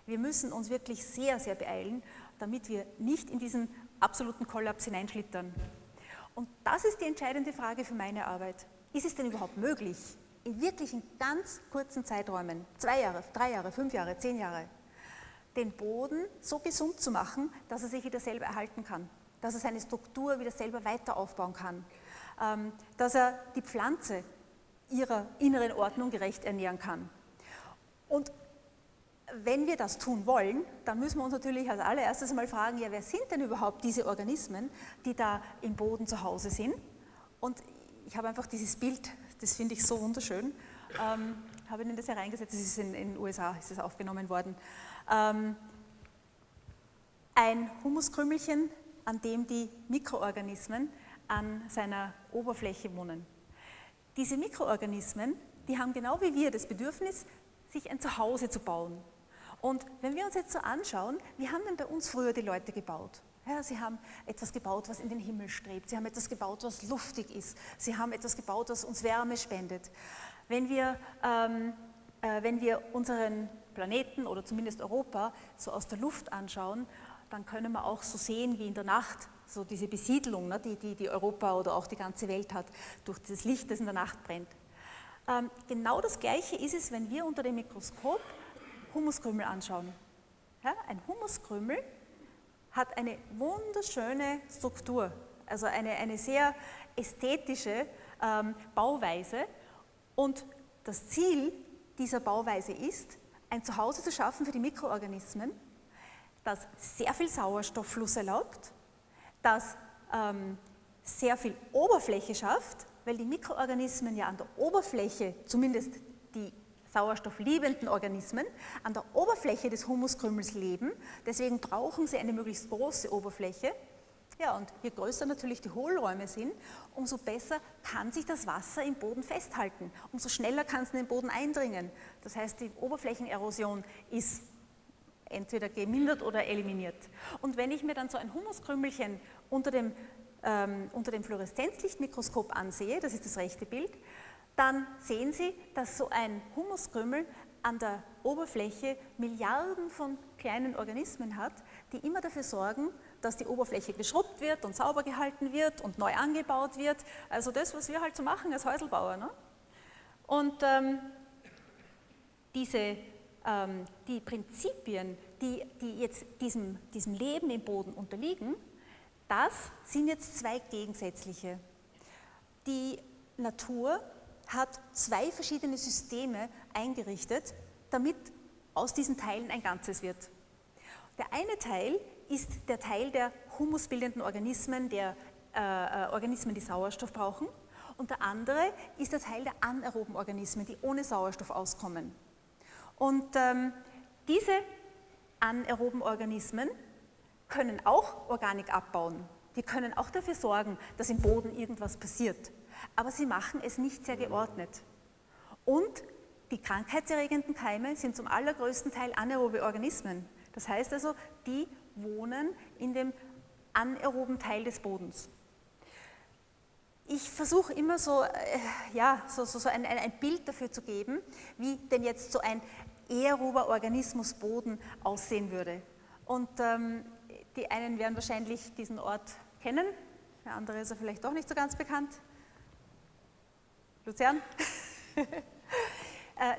Wir müssen uns wirklich sehr, sehr beeilen, damit wir nicht in diesen absoluten Kollaps hineinschlittern. Und das ist die entscheidende Frage für meine Arbeit. Ist es denn überhaupt möglich, in wirklich ganz kurzen Zeiträumen, 2 Jahre, 3 Jahre, 5 Jahre, 10 Jahre, den Boden so gesund zu machen, dass er sich wieder selber erhalten kann, dass er seine Struktur wieder selber weiter aufbauen kann, dass er die Pflanze ihrer inneren Ordnung gerecht ernähren kann. Und wenn wir das tun wollen, dann müssen wir uns natürlich als allererstes mal fragen, ja, wer sind denn überhaupt diese Organismen, die da im Boden zu Hause sind? Und ich habe einfach dieses Bild, das finde ich so wunderschön, habe Ihnen das hereingesetzt, das ist in den USA ist das aufgenommen worden. Ein Humuskrümelchen, an dem die Mikroorganismen an seiner Oberfläche wohnen. Diese Mikroorganismen, die haben genau wie wir das Bedürfnis, sich ein Zuhause zu bauen. Und wenn wir uns jetzt so anschauen, wie haben denn bei uns früher die Leute gebaut? Ja, sie haben etwas gebaut, was in den Himmel strebt. Sie haben etwas gebaut, was luftig ist. Sie haben etwas gebaut, was uns Wärme spendet. Wenn wir unseren Planeten oder zumindest Europa so aus der Luft anschauen, dann können wir auch so sehen, wie in der Nacht, so diese Besiedlung, ne, die Europa oder auch die ganze Welt hat, durch das Licht, das in der Nacht brennt. Genau das Gleiche ist es, wenn wir unter dem Mikroskop Humuskrümel anschauen. Ja, ein Humuskrümel hat eine wunderschöne Struktur, also eine sehr ästhetische Bauweise. Und das Ziel dieser Bauweise ist, ein Zuhause zu schaffen für die Mikroorganismen, das sehr viel Sauerstofffluss erlaubt, das sehr viel Oberfläche schafft, weil die Mikroorganismen ja an der Oberfläche zumindest die sauerstoffliebenden Organismen an der Oberfläche des Humuskrümmels leben. Deswegen brauchen sie eine möglichst große Oberfläche. Ja, und je größer natürlich die Hohlräume sind, umso besser kann sich das Wasser im Boden festhalten. Umso schneller kann es in den Boden eindringen. Das heißt, die Oberflächenerosion ist entweder gemindert oder eliminiert. Und wenn ich mir dann so ein Humuskrümelchen unter dem Fluoreszenzlichtmikroskop ansehe, das ist das rechte Bild, dann sehen Sie, dass so ein Humuskrümel an der Oberfläche Milliarden von kleinen Organismen hat, die immer dafür sorgen, dass die Oberfläche geschrubbt wird und sauber gehalten wird und neu angebaut wird. Also das, was wir halt so machen als Häuselbauer. Ne? Und die Prinzipien, die jetzt diesem Leben im Boden unterliegen, das sind jetzt zwei gegensätzliche. Die Natur hat zwei verschiedene Systeme eingerichtet, damit aus diesen Teilen ein Ganzes wird. Der eine Teil ist der Teil der humusbildenden Organismen, der Organismen, die Sauerstoff brauchen, und der andere ist der Teil der anaeroben Organismen, die ohne Sauerstoff auskommen. Und diese anaeroben Organismen können auch Organik abbauen. Die können auch dafür sorgen, dass im Boden irgendwas passiert. Aber sie machen es nicht sehr geordnet. Und die krankheitserregenden Keime sind zum allergrößten Teil anaerobe Organismen. Das heißt also, die wohnen in dem anaeroben Teil des Bodens. Ich versuche immer so ein Bild dafür zu geben, wie denn jetzt so ein aerober Organismus Boden aussehen würde. Und die einen werden wahrscheinlich diesen Ort kennen, der andere ist ja vielleicht doch nicht so ganz bekannt. Luzern.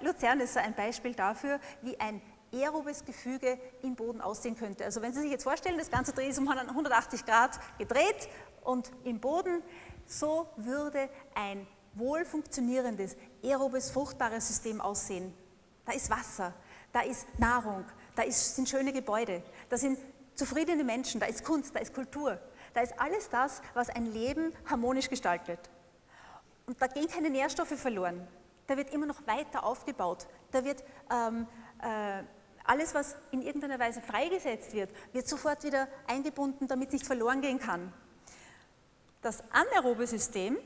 Luzern ist so ein Beispiel dafür, wie ein aerobes Gefüge im Boden aussehen könnte. Also wenn Sie sich jetzt vorstellen, das ganze Dreh ist um 180 Grad gedreht und im Boden, so würde ein wohl funktionierendes, aerobes, fruchtbares System aussehen. Da ist Wasser, da ist Nahrung, da sind schöne Gebäude, da sind zufriedene Menschen, da ist Kunst, da ist Kultur, da ist alles das, was ein Leben harmonisch gestaltet. Und da gehen keine Nährstoffe verloren, da wird immer noch weiter aufgebaut, da wird alles, was in irgendeiner Weise freigesetzt wird, wird sofort wieder eingebunden, damit es nicht verloren gehen kann. Das anaerobe System,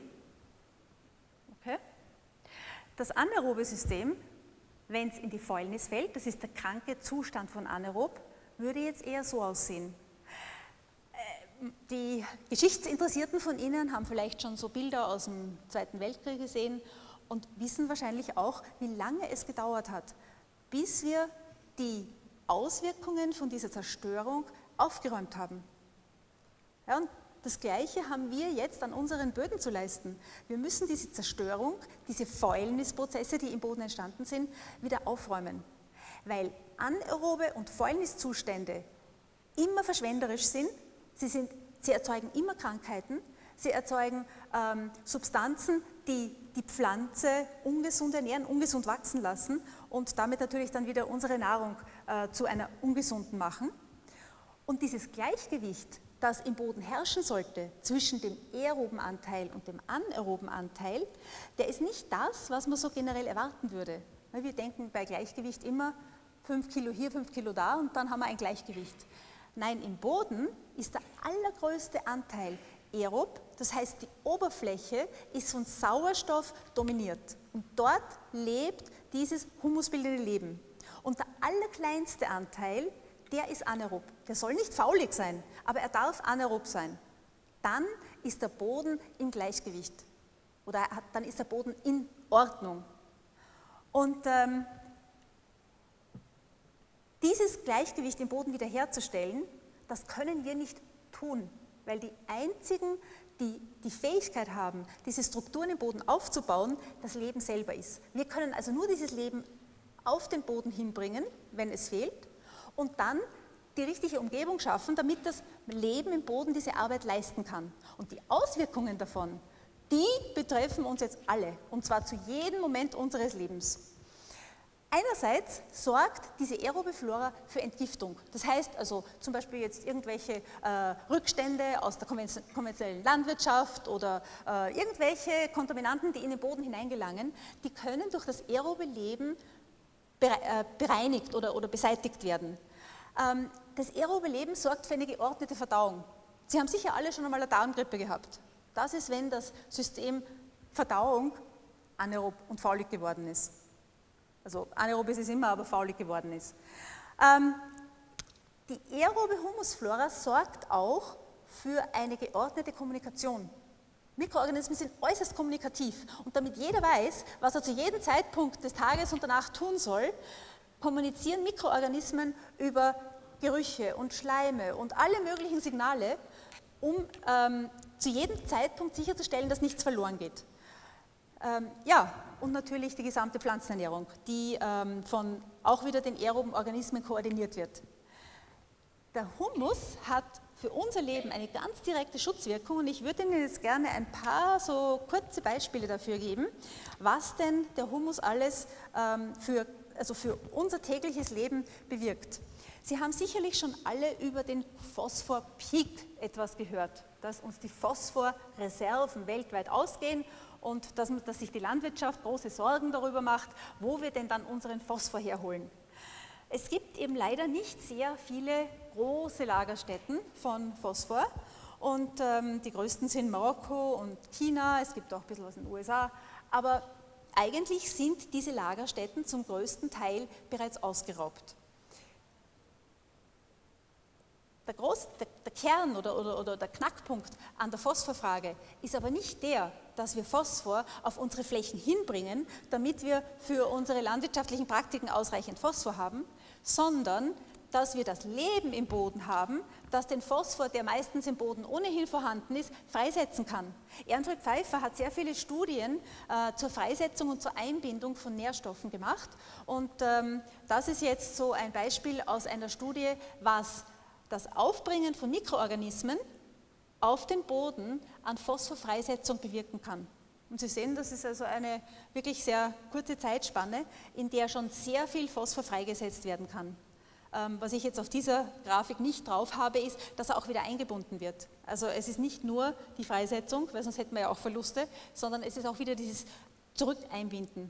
wenn es in die Fäulnis fällt, das ist der kranke Zustand von anaerob, würde jetzt eher so aussehen. Die Geschichtsinteressierten von Ihnen haben vielleicht schon so Bilder aus dem Zweiten Weltkrieg gesehen und wissen wahrscheinlich auch, wie lange es gedauert hat, bis wir die Auswirkungen von dieser Zerstörung aufgeräumt haben. Ja, und das Gleiche haben wir jetzt an unseren Böden zu leisten. Wir müssen diese Zerstörung, diese Fäulnisprozesse, die im Boden entstanden sind, wieder aufräumen. Weil anaerobe und Fäulniszustände immer verschwenderisch sind, sie erzeugen immer Krankheiten, sie erzeugen Substanzen, die die Pflanze ungesund ernähren, ungesund wachsen lassen und damit natürlich dann wieder unsere Nahrung zu einer ungesunden machen. Und dieses Gleichgewicht, das im Boden herrschen sollte zwischen dem aeroben Anteil und dem anaeroben Anteil, der ist nicht das, was man so generell erwarten würde. Wir denken bei Gleichgewicht immer 5 Kilo hier, 5 Kilo da und dann haben wir ein Gleichgewicht. Nein, im Boden ist der allergrößte Anteil aerob, das heißt die Oberfläche ist von Sauerstoff dominiert und dort lebt dieses humusbildende Leben. Und der allerkleinste Anteil, der ist anaerob. Der soll nicht faulig sein, aber er darf anaerob sein. Dann ist der Boden im Gleichgewicht oder dann ist der Boden in Ordnung. Und dieses Gleichgewicht im Boden wiederherzustellen, das können wir nicht tun, weil die einzigen, die die Fähigkeit haben, diese Strukturen im Boden aufzubauen, das Leben selber ist. Wir können also nur dieses Leben auf den Boden hinbringen, wenn es fehlt, und dann die richtige Umgebung schaffen, damit das Leben im Boden diese Arbeit leisten kann. Und die Auswirkungen davon, die betreffen uns jetzt alle, und zwar zu jedem Moment unseres Lebens. Einerseits sorgt diese aerobe Flora für Entgiftung. Das heißt also zum Beispiel jetzt irgendwelche Rückstände aus der konventionellen Landwirtschaft oder irgendwelche Kontaminanten, die in den Boden hineingelangen, die können durch das aerobe Leben bereinigt oder beseitigt werden. Das aerobe Leben sorgt für eine geordnete Verdauung. Sie haben sicher alle schon einmal eine Darmgrippe gehabt. Das ist, wenn das System Verdauung anaerob und faulig geworden ist. Also anaerob ist es immer, aber faulig geworden ist. Die aerobe Humusflora sorgt auch für eine geordnete Kommunikation. Mikroorganismen sind äußerst kommunikativ und damit jeder weiß, was er zu jedem Zeitpunkt des Tages und der Nacht tun soll, kommunizieren Mikroorganismen über Gerüche und Schleime und alle möglichen Signale, um zu jedem Zeitpunkt sicherzustellen, dass nichts verloren geht. Ja, und natürlich die gesamte Pflanzenernährung, die von auch wieder den aeroben Organismen koordiniert wird. Der Humus hat für unser Leben eine ganz direkte Schutzwirkung und ich würde Ihnen jetzt gerne ein paar so kurze Beispiele dafür geben, was denn der Humus alles für unser tägliches Leben bewirkt. Sie haben sicherlich schon alle über den Phosphor-Peak etwas gehört, dass uns die Phosphorreserven weltweit ausgehen und dass sich die Landwirtschaft große Sorgen darüber macht, wo wir denn dann unseren Phosphor herholen. Es gibt eben leider nicht sehr viele große Lagerstätten von Phosphor und die größten sind Marokko und China, es gibt auch ein bisschen was in den USA, aber eigentlich sind diese Lagerstätten zum größten Teil bereits ausgeraubt. Der Kern oder der Knackpunkt an der Phosphorfrage ist aber nicht der, dass wir Phosphor auf unsere Flächen hinbringen, damit wir für unsere landwirtschaftlichen Praktiken ausreichend Phosphor haben, sondern dass wir das Leben im Boden haben, das den Phosphor, der meistens im Boden ohnehin vorhanden ist, freisetzen kann. Ernst Pfeiffer hat sehr viele Studien zur Freisetzung und zur Einbindung von Nährstoffen gemacht und das ist jetzt so ein Beispiel aus einer Studie, was das Aufbringen von Mikroorganismen auf den Boden an Phosphorfreisetzung bewirken kann. Und Sie sehen, das ist also eine wirklich sehr kurze Zeitspanne, in der schon sehr viel Phosphor freigesetzt werden kann. Was ich jetzt auf dieser Grafik nicht drauf habe, ist, dass er auch wieder eingebunden wird. Also es ist nicht nur die Freisetzung, weil sonst hätten wir ja auch Verluste, sondern es ist auch wieder dieses Zurückeinbinden.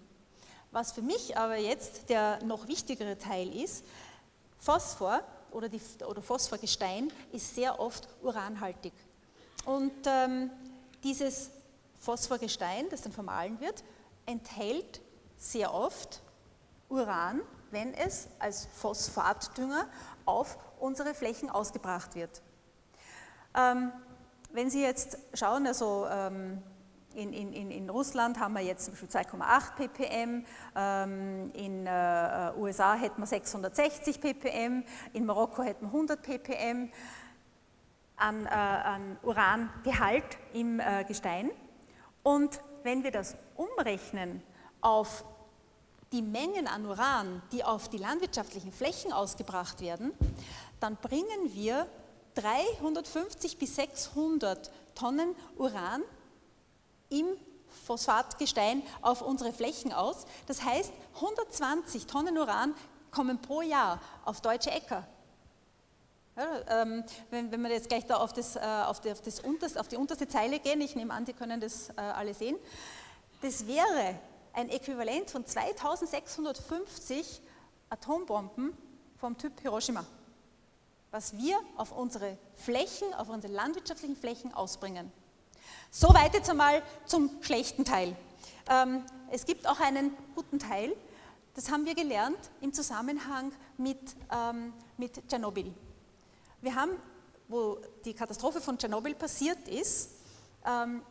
Was für mich aber jetzt der noch wichtigere Teil ist, Phosphor oder Phosphorgestein ist sehr oft uranhaltig. Und dieses Phosphorgestein, das dann vermahlen wird, enthält sehr oft Uran, wenn es als Phosphatdünger auf unsere Flächen ausgebracht wird. Wenn Sie jetzt schauen, also in Russland haben wir jetzt zum Beispiel 2,8 ppm, in USA hätten wir 660 ppm, in Marokko hätten wir 100 ppm an Urangehalt im Gestein. Und wenn wir das umrechnen auf die Mengen an Uran, die auf die landwirtschaftlichen Flächen ausgebracht werden, dann bringen wir 350 bis 600 Tonnen Uran im Phosphatgestein auf unsere Flächen aus. Das heißt, 120 Tonnen Uran kommen pro Jahr auf deutsche Äcker. Ja, wenn wir jetzt gleich da auf die unterste Zeile gehen, ich nehme an, Sie können das alle sehen, das wäre ein Äquivalent von 2650 Atombomben vom Typ Hiroshima, was wir auf unsere Flächen, auf unsere landwirtschaftlichen Flächen ausbringen. Soweit jetzt einmal zum schlechten Teil. Es gibt auch einen guten Teil, das haben wir gelernt im Zusammenhang mit Tschernobyl. Wir haben, wo die Katastrophe von Tschernobyl passiert ist, haben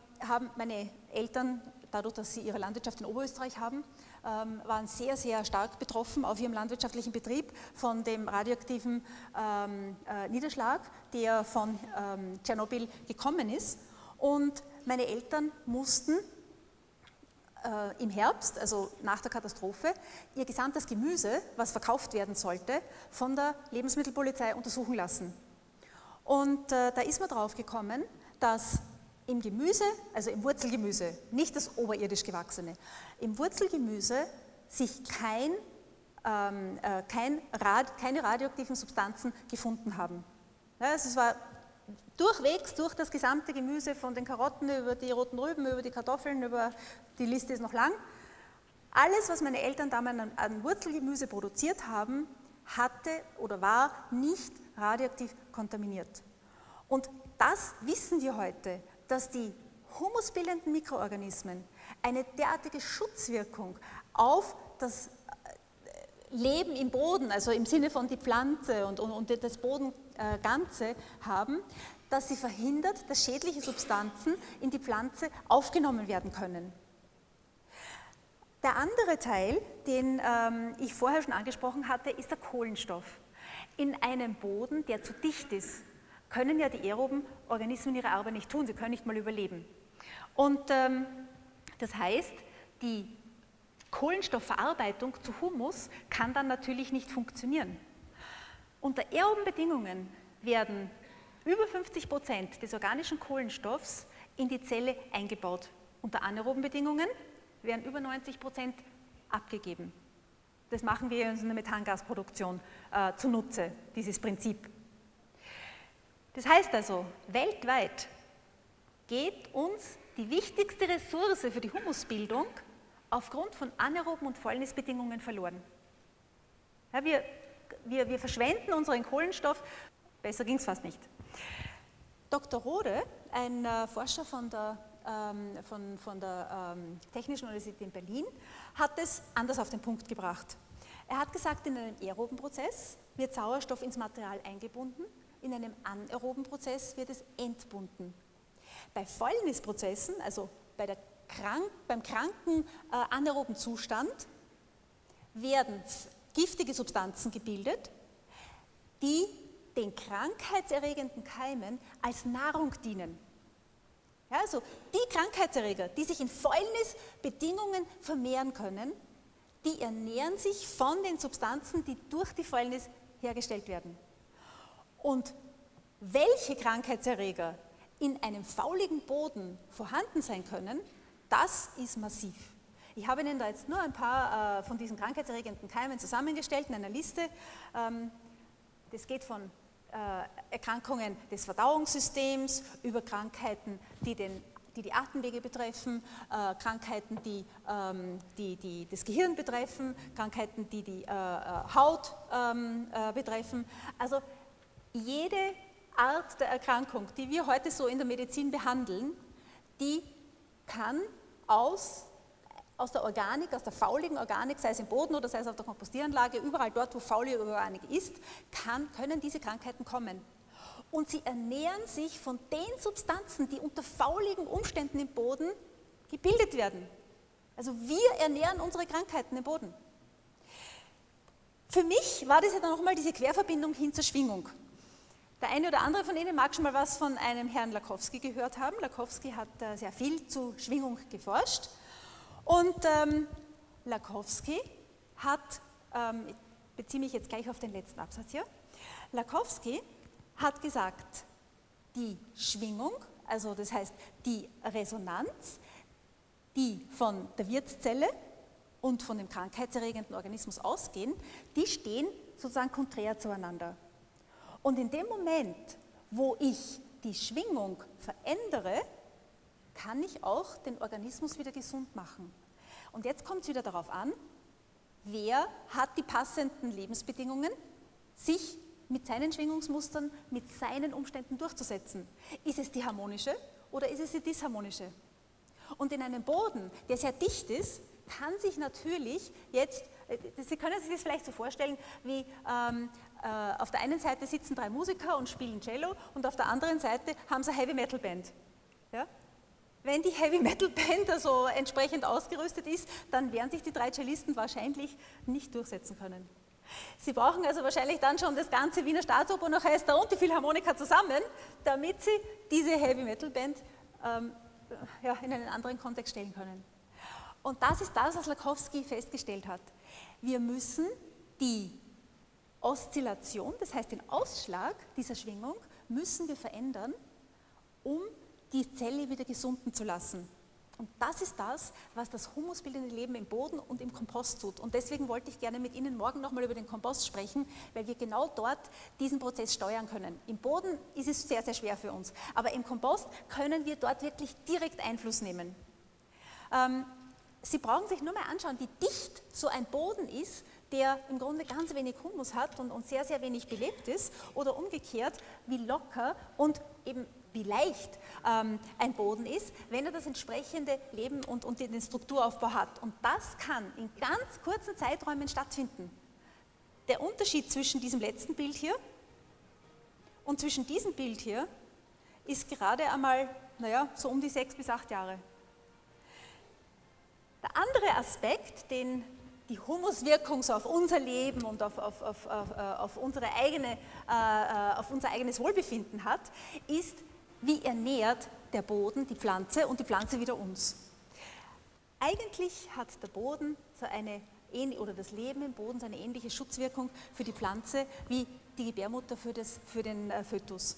meine Eltern, dadurch, dass sie ihre Landwirtschaft in Oberösterreich haben, waren sehr, sehr stark betroffen auf ihrem landwirtschaftlichen Betrieb von dem radioaktiven Niederschlag, der von Tschernobyl gekommen ist. Und meine Eltern mussten im Herbst, also nach der Katastrophe, ihr gesamtes Gemüse, was verkauft werden sollte, von der Lebensmittelpolizei untersuchen lassen. Und da ist man drauf gekommen, dass im Gemüse, also im Wurzelgemüse, nicht das oberirdisch gewachsene, im Wurzelgemüse sich kein keine radioaktiven Substanzen gefunden haben. Ja, also es war durchwegs durch das gesamte Gemüse, von den Karotten über die roten Rüben, über die Kartoffeln, über die Liste ist noch lang. Alles, was meine Eltern damals an Wurzelgemüse produziert haben, hatte oder war nicht radioaktiv kontaminiert. Und das wissen wir heute, dass die humusbildenden Mikroorganismen eine derartige Schutzwirkung auf das Leben im Boden, also im Sinne von die Pflanze und das Bodenganze haben, dass sie verhindert, dass schädliche Substanzen in die Pflanze aufgenommen werden können. Der andere Teil, den ich vorher schon angesprochen hatte, ist der Kohlenstoff. In einem Boden, der zu dicht ist, können ja die aeroben Organismen ihre Arbeit nicht tun, sie können nicht mal überleben. Und das heißt, die Kohlenstoffverarbeitung zu Humus kann dann natürlich nicht funktionieren. Unter aeroben Bedingungen werden über 50% des organischen Kohlenstoffs in die Zelle eingebaut. Unter anaeroben Bedingungen werden über 90% abgegeben. Das machen wir in unserer Methangasproduktion zunutze, dieses Prinzip. Das heißt also, weltweit geht uns die wichtigste Ressource für die Humusbildung aufgrund von anaeroben und Fäulnisbedingungen verloren. Ja, wir verschwenden unseren Kohlenstoff, besser ging es fast nicht. Dr. Rode, ein Forscher von der Technischen Universität in Berlin, hat es anders auf den Punkt gebracht. Er hat gesagt, in einem aeroben Prozess wird Sauerstoff ins Material eingebunden, in einem anaeroben Prozess wird es entbunden. Bei Fäulnisprozessen, also beim kranken anaeroben Zustand, werden giftige Substanzen gebildet, die den krankheitserregenden Keimen als Nahrung dienen. Ja, also die Krankheitserreger, die sich in Fäulnisbedingungen vermehren können, die ernähren sich von den Substanzen, die durch die Fäulnis hergestellt werden. Und welche Krankheitserreger in einem fauligen Boden vorhanden sein können, das ist massiv. Ich habe Ihnen da jetzt nur ein paar von diesen krankheitserregenden Keimen zusammengestellt in einer Liste. Das geht von Erkrankungen des Verdauungssystems über Krankheiten, die Atemwege betreffen, Krankheiten, die das Gehirn betreffen, Krankheiten, die Haut betreffen. Also jede Art der Erkrankung, die wir heute so in der Medizin behandeln, die kann aus der Organik, aus der fauligen Organik, sei es im Boden oder sei es auf der Kompostieranlage, überall dort, wo faulige Organik ist, können diese Krankheiten kommen. Und sie ernähren sich von den Substanzen, die unter fauligen Umständen im Boden gebildet werden. Also wir ernähren unsere Krankheiten im Boden. Für mich war das ja dann nochmal diese Querverbindung hin zur Schwingung. Der eine oder andere von Ihnen mag schon mal was von einem Herrn Lakowski gehört haben. Lakowski hat sehr viel zu Schwingung geforscht. Und Lakowski hat, ich beziehe mich jetzt gleich auf den letzten Absatz hier, Lakowski hat gesagt, die Schwingung, also das heißt die Resonanz, die von der Wirtszelle und von dem krankheitserregenden Organismus ausgehen, die stehen sozusagen konträr zueinander. Und in dem Moment, wo ich die Schwingung verändere, kann ich auch den Organismus wieder gesund machen. Und jetzt kommt es wieder darauf an, wer hat die passenden Lebensbedingungen, sich mit seinen Schwingungsmustern, mit seinen Umständen durchzusetzen. Ist es die harmonische oder ist es die disharmonische? Und in einem Boden, der sehr dicht ist, kann sich natürlich jetzt, Sie können sich das vielleicht so vorstellen, wie auf der einen Seite sitzen 3 Musiker und spielen Cello und auf der anderen Seite haben sie eine Heavy-Metal-Band. Ja? Wenn die Heavy-Metal-Band also entsprechend ausgerüstet ist, dann werden sich die 3 Cellisten wahrscheinlich nicht durchsetzen können. Sie brauchen also wahrscheinlich dann schon das ganze Wiener Staatsopernorchester und die Philharmoniker zusammen, damit sie diese Heavy-Metal-Band in einen anderen Kontext stellen können. Und das ist das, was Lakowski festgestellt hat. Wir müssen die Oszillation, das heißt den Ausschlag dieser Schwingung, müssen wir verändern, um die Zelle wieder gesunden zu lassen. Und das ist das, was das humusbildende Leben im Boden und im Kompost tut. Und deswegen wollte ich gerne mit Ihnen morgen nochmal über den Kompost sprechen, weil wir genau dort diesen Prozess steuern können. Im Boden ist es sehr, sehr schwer für uns, aber im Kompost können wir dort wirklich direkt Einfluss nehmen. Sie brauchen sich nur mal anschauen, wie dicht so ein Boden ist, der im Grunde ganz wenig Humus hat und sehr, sehr wenig belebt ist, oder umgekehrt, wie locker und eben wie leicht ein Boden ist, wenn er das entsprechende Leben und den Strukturaufbau hat. Und das kann in ganz kurzen Zeiträumen stattfinden. Der Unterschied zwischen diesem letzten Bild hier und zwischen diesem Bild hier ist gerade einmal, so um die 6 bis 8 Jahre. Der andere Aspekt, den die Humuswirkung so auf unser Leben und auf unser eigenes Wohlbefinden hat, ist, wie ernährt der Boden die Pflanze und die Pflanze wieder uns. Eigentlich hat der Boden oder das Leben im Boden so eine ähnliche Schutzwirkung für die Pflanze wie die Gebärmutter für den Fötus.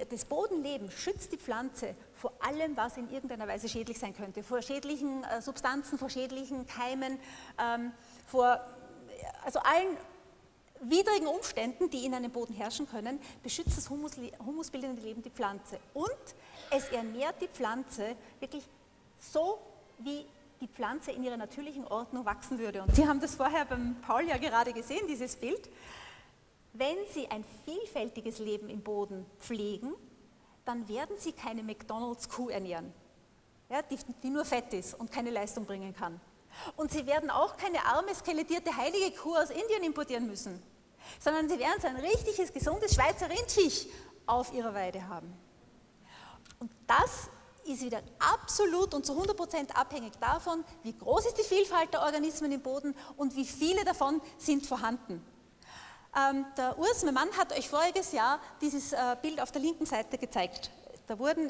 Das Bodenleben schützt die Pflanze vor allem, was in irgendeiner Weise schädlich sein könnte, vor schädlichen Substanzen, vor schädlichen Keimen, vor allen widrigen Umständen, die in einem Boden herrschen können, beschützt das humusbildende Leben die Pflanze. Und es ernährt die Pflanze wirklich so, wie die Pflanze in ihrer natürlichen Ordnung wachsen würde. Und Sie haben das vorher beim Paul ja gerade gesehen, dieses Bild. Wenn Sie ein vielfältiges Leben im Boden pflegen, dann werden Sie keine McDonalds-Kuh ernähren, ja, die nur fett ist und keine Leistung bringen kann. Und Sie werden auch keine arme, skelettierte heilige Kuh aus Indien importieren müssen, sondern Sie werden so ein richtiges, gesundes Schweizer Rindviech auf Ihrer Weide haben. Und das ist wieder absolut und zu 100% abhängig davon, wie groß ist die Vielfalt der Organismen im Boden und wie viele davon sind vorhanden. Der Urs, mein Mann, hat euch voriges Jahr dieses Bild auf der linken Seite gezeigt. Da wurden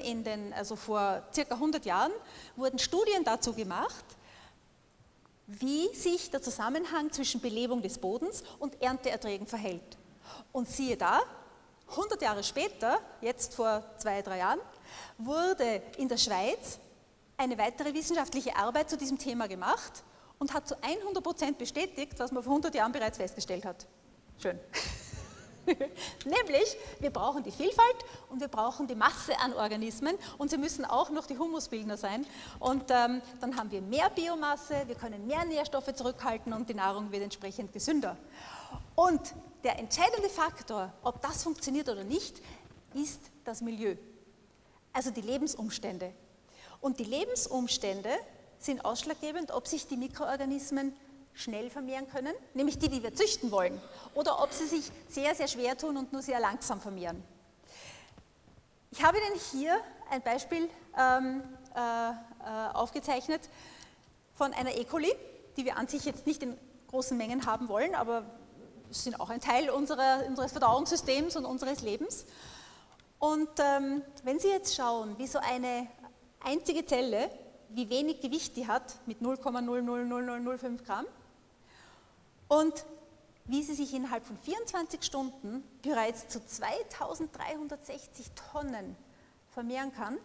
vor circa 100 Jahren, wurden Studien dazu gemacht, wie sich der Zusammenhang zwischen Belebung des Bodens und Ernteerträgen verhält. Und siehe da, 100 Jahre später, jetzt vor 2-3 Jahren, wurde in der Schweiz eine weitere wissenschaftliche Arbeit zu diesem Thema gemacht und hat zu 100% bestätigt, was man vor 100 Jahren bereits festgestellt hat. Schön. Nämlich, wir brauchen die Vielfalt und wir brauchen die Masse an Organismen und sie müssen auch noch die Humusbildner sein. Und dann haben wir mehr Biomasse, wir können mehr Nährstoffe zurückhalten und die Nahrung wird entsprechend gesünder. Und der entscheidende Faktor, ob das funktioniert oder nicht, ist das Milieu, also die Lebensumstände. Und die Lebensumstände sind ausschlaggebend, ob sich die Mikroorganismen schnell vermehren können, nämlich die wir züchten wollen, oder ob sie sich sehr, sehr schwer tun und nur sehr langsam vermehren. Ich habe Ihnen hier ein Beispiel aufgezeichnet von einer E. coli, die wir an sich jetzt nicht in großen Mengen haben wollen, aber sie sind auch ein Teil unseres Verdauungssystems und unseres Lebens. Und wenn Sie jetzt schauen, wie so eine einzige Zelle, wie wenig Gewicht die hat, mit 0,00005 Gramm, und wie sie sich innerhalb von 24 Stunden bereits zu 2360 Tonnen vermehren kann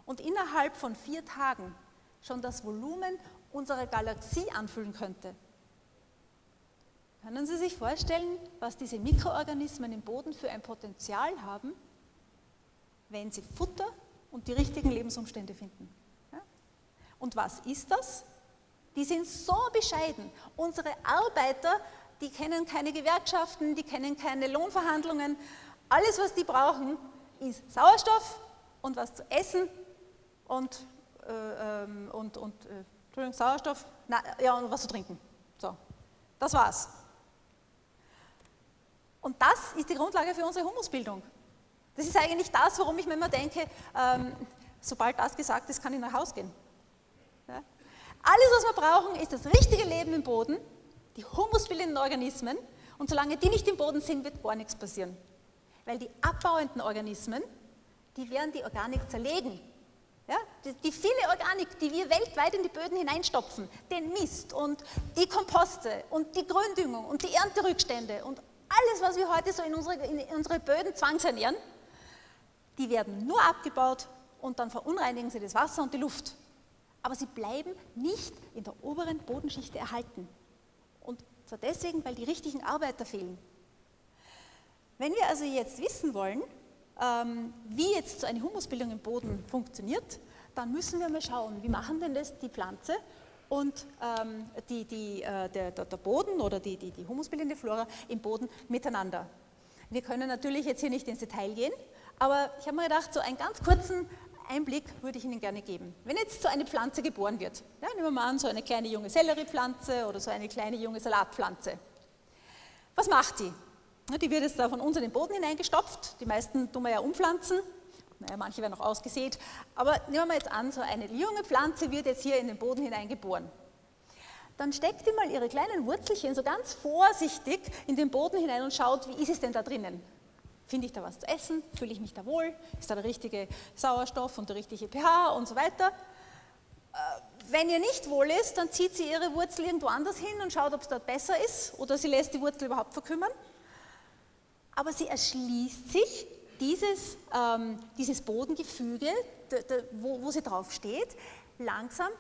und innerhalb von 4 Tagen schon das Volumen unserer Galaxie anfüllen könnte. Können Sie sich vorstellen, was diese Mikroorganismen im Boden für ein Potenzial haben, wenn sie Futter und die richtigen Lebensumstände finden? Ja? Und was ist das? Die sind so bescheiden. Unsere Arbeiter, die kennen keine Gewerkschaften, die kennen keine Lohnverhandlungen. Alles, was die brauchen, ist Sauerstoff und was zu essen und Sauerstoff, und was zu trinken. So, das war's. Und das ist die Grundlage für unsere Humusbildung. Das ist eigentlich das, worum ich mir immer denke, sobald das gesagt ist, kann ich nach Hause gehen. Ja? Alles, was wir brauchen, ist das richtige Leben im Boden, die humusbildenden Organismen, und solange die nicht im Boden sind, wird gar nichts passieren. Weil die abbauenden Organismen, die werden die Organik zerlegen. Ja? Die viele Organik, die wir weltweit in die Böden hineinstopfen, den Mist und die Komposte und die Gründüngung und die Ernterückstände und alles, was wir heute so in unsere Böden zwangsernähren, die werden nur abgebaut und dann verunreinigen sie das Wasser und die Luft. Aber sie bleiben nicht in der oberen Bodenschicht erhalten. Und zwar deswegen, weil die richtigen Arbeiter fehlen. Wenn wir also jetzt wissen wollen, wie jetzt so eine Humusbildung im Boden funktioniert, dann müssen wir mal schauen, wie machen denn das die Pflanze und der Boden oder die humusbildende Flora im Boden miteinander. Wir können natürlich jetzt hier nicht ins Detail gehen, aber ich habe mir gedacht, so einen ganz kurzen Einblick würde ich Ihnen gerne geben. Wenn jetzt so eine Pflanze geboren wird, ja, nehmen wir mal an, so eine kleine junge Selleriepflanze oder so eine kleine junge Salatpflanze. Was macht die? Die wird jetzt da von uns in den Boden hineingestopft, die meisten tun wir ja umpflanzen, naja, manche werden auch ausgesät, aber nehmen wir jetzt an, so eine junge Pflanze wird jetzt hier in den Boden hineingeboren. Dann steckt die mal ihre kleinen Wurzelchen so ganz vorsichtig in den Boden hinein und schaut, wie ist es denn da drinnen? Finde ich da was zu essen? Fühle ich mich da wohl? Ist da der richtige Sauerstoff und der richtige pH und so weiter? Wenn ihr nicht wohl ist, dann zieht sie ihre Wurzel irgendwo anders hin und schaut, ob es dort besser ist oder sie lässt die Wurzel überhaupt verkümmern. Aber sie erschließt sich dieses Bodengefüge, wo sie drauf steht, langsam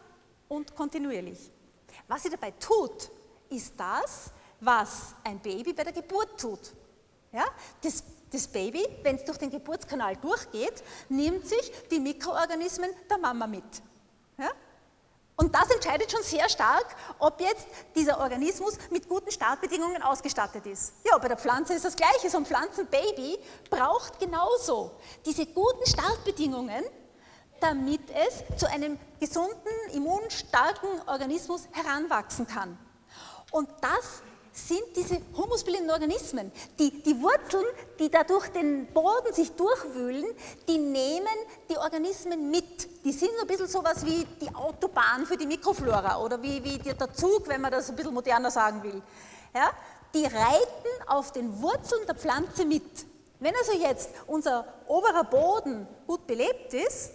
und kontinuierlich. Was sie dabei tut, ist das, was ein Baby bei der Geburt tut. Ja? Das Baby, wenn es durch den Geburtskanal durchgeht, nimmt sich die Mikroorganismen der Mama mit. Ja? Und das entscheidet schon sehr stark, ob jetzt dieser Organismus mit guten Startbedingungen ausgestattet ist. Ja, bei der Pflanze ist das Gleiche. So ein Pflanzenbaby braucht genauso diese guten Startbedingungen, damit es zu einem gesunden, immunstarken Organismus heranwachsen kann. Und das sind diese humusbildenden Organismen. Die Wurzeln, die da durch den Boden sich durchwühlen, die nehmen die Organismen mit. Die sind so ein bisschen sowas wie die Autobahn für die Mikroflora oder wie der Zug, wenn man das ein bisschen moderner sagen will. Ja? Die reiten auf den Wurzeln der Pflanze mit. Wenn also jetzt unser oberer Boden gut belebt ist,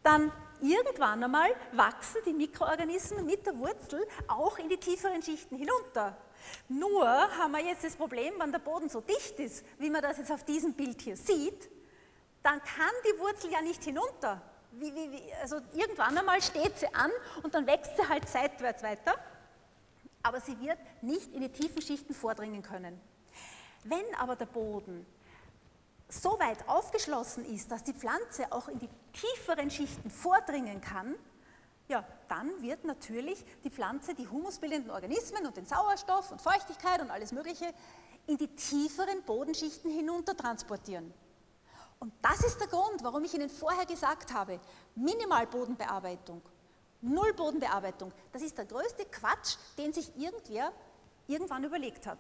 dann irgendwann einmal wachsen die Mikroorganismen mit der Wurzel auch in die tieferen Schichten hinunter. Nur haben wir jetzt das Problem, wenn der Boden so dicht ist, wie man das jetzt auf diesem Bild hier sieht, dann kann die Wurzel ja nicht hinunter. Also irgendwann einmal steht sie an und dann wächst sie halt seitwärts weiter, aber sie wird nicht in die tiefen Schichten vordringen können. Wenn aber der Boden so weit aufgeschlossen ist, dass die Pflanze auch in die tieferen Schichten vordringen kann, ja, dann wird natürlich die Pflanze die humusbildenden Organismen und den Sauerstoff und Feuchtigkeit und alles Mögliche in die tieferen Bodenschichten hinunter transportieren. Und das ist der Grund, warum ich Ihnen vorher gesagt habe, Minimalbodenbearbeitung, Nullbodenbearbeitung, das ist der größte Quatsch, den sich irgendwer irgendwann überlegt hat.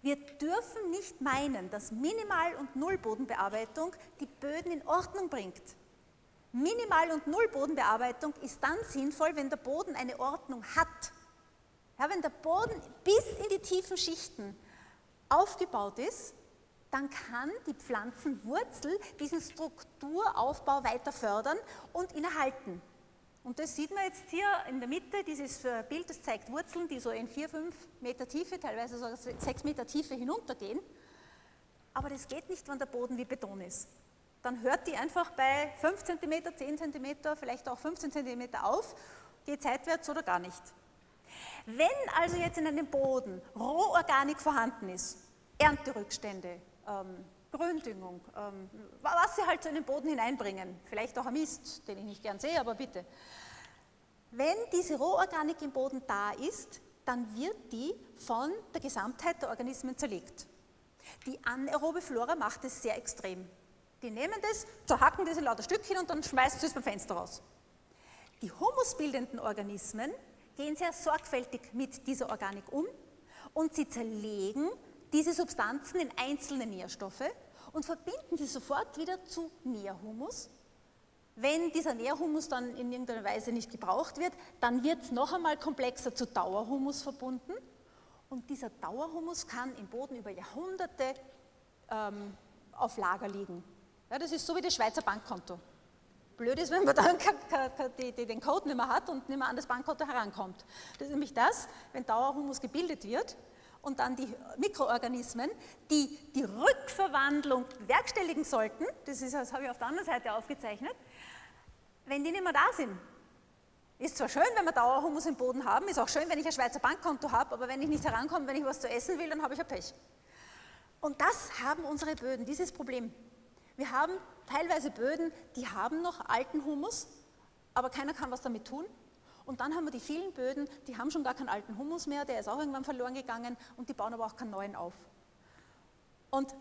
Wir dürfen nicht meinen, dass Minimal- und Nullbodenbearbeitung die Böden in Ordnung bringt. Minimal- und Nullbodenbearbeitung ist dann sinnvoll, wenn der Boden eine Ordnung hat. Ja, wenn der Boden bis in die tiefen Schichten aufgebaut ist, dann kann die Pflanzenwurzel diesen Strukturaufbau weiter fördern und ihn erhalten. Und das sieht man jetzt hier in der Mitte, dieses Bild, das zeigt Wurzeln, die so in 4-5 Meter Tiefe, teilweise sogar 6 Meter Tiefe hinuntergehen. Aber das geht nicht, wenn der Boden wie Beton ist. Dann hört die einfach bei 5 cm, 10 cm, vielleicht auch 15 cm auf, geht seitwärts oder gar nicht. Wenn also jetzt in einem Boden Rohorganik vorhanden ist, Ernterückstände, Gründüngung, was sie halt so in den Boden hineinbringen, vielleicht auch ein Mist, den ich nicht gern sehe, aber bitte. Wenn diese Rohorganik im Boden da ist, dann wird die von der Gesamtheit der Organismen zerlegt. Die anaerobe Flora macht es sehr extrem. Die nehmen das, zerhacken das in lauter Stückchen und dann schmeißen sie es beim Fenster raus. Die humusbildenden Organismen gehen sehr sorgfältig mit dieser Organik um und sie zerlegen diese Substanzen in einzelne Nährstoffe und verbinden sie sofort wieder zu Nährhumus. Wenn dieser Nährhumus dann in irgendeiner Weise nicht gebraucht wird, dann wird es noch einmal komplexer zu Dauerhumus verbunden und dieser Dauerhumus kann im Boden über Jahrhunderte auf Lager liegen. Ja, das ist so wie das Schweizer Bankkonto. Blöd ist, wenn man dann den Code nicht mehr hat und nicht mehr an das Bankkonto herankommt. Das ist nämlich das, wenn Dauerhumus gebildet wird und dann die Mikroorganismen, die die Rückverwandlung bewerkstelligen sollten, das habe ich auf der anderen Seite aufgezeichnet, wenn die nicht mehr da sind. Ist zwar schön, wenn wir Dauerhumus im Boden haben, ist auch schön, wenn ich ein Schweizer Bankkonto habe, aber wenn ich nicht herankomme, wenn ich was zu essen will, dann habe ich ein Pech. Und das haben unsere Böden, dieses Problem. Wir haben teilweise Böden, die haben noch alten Humus, aber keiner kann was damit tun. Und dann haben wir die vielen Böden, die haben schon gar keinen alten Humus mehr, der ist auch irgendwann verloren gegangen und die bauen aber auch keinen neuen auf. Und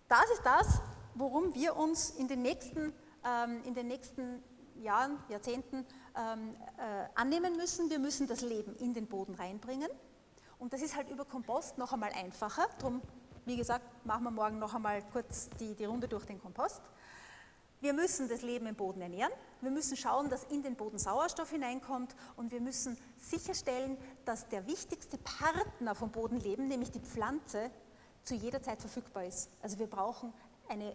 das ist das, worum wir uns in den nächsten Jahren, Jahrzehnten annehmen müssen. Wir müssen das Leben in den Boden reinbringen und das ist halt über Kompost noch einmal einfacher. Darum, wie gesagt, machen wir morgen noch einmal kurz die Runde durch den Kompost. Wir müssen das Leben im Boden ernähren, wir müssen schauen, dass in den Boden Sauerstoff hineinkommt und wir müssen sicherstellen, dass der wichtigste Partner vom Bodenleben, nämlich die Pflanze, zu jeder Zeit verfügbar ist. Also wir brauchen eine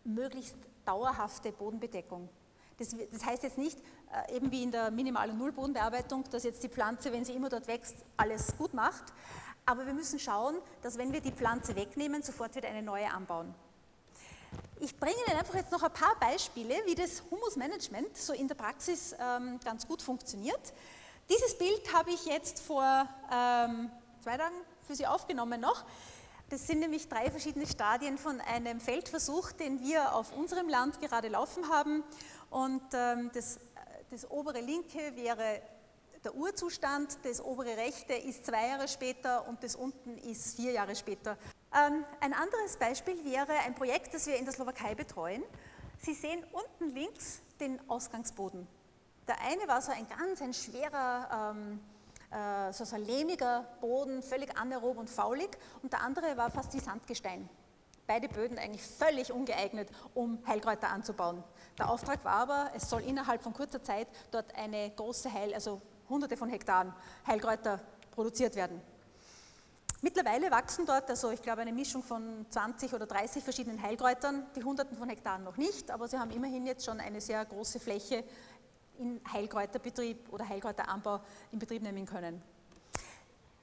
möglichst dauerhafte Bodenbedeckung. Das heißt jetzt nicht, eben wie in der Minimal- und Nullbodenbearbeitung, dass jetzt die Pflanze, wenn sie immer dort wächst, alles gut macht, aber wir müssen schauen, dass wenn wir die Pflanze wegnehmen, sofort wieder eine neue anbauen. Ich bringe Ihnen einfach jetzt noch ein paar Beispiele, wie das Humusmanagement so in der Praxis ganz gut funktioniert. Dieses Bild habe ich jetzt vor 2 Tagen für Sie aufgenommen noch. Das sind nämlich 3 verschiedene Stadien von einem Feldversuch, den wir auf unserem Land gerade laufen haben. Und das obere linke wäre der Urzustand, das obere rechte ist 2 Jahre später und das unten ist 4 Jahre später. Ein anderes Beispiel wäre ein Projekt, das wir in der Slowakei betreuen. Sie sehen unten links den Ausgangsboden. Der eine war so ein schwerer, so ein lehmiger Boden, völlig anaerob und faulig, und der andere war fast wie Sandgestein. Beide Böden eigentlich völlig ungeeignet, um Heilkräuter anzubauen. Der Auftrag war aber, es soll innerhalb von kurzer Zeit dort eine große also hunderte von Hektaren Heilkräuter produziert werden. Mittlerweile wachsen dort, also ich glaube eine Mischung von 20 oder 30 verschiedenen Heilkräutern, die Hunderten von Hektaren noch nicht, aber sie haben immerhin jetzt schon eine sehr große Fläche in Heilkräuterbetrieb oder Heilkräuteranbau in Betrieb nehmen können.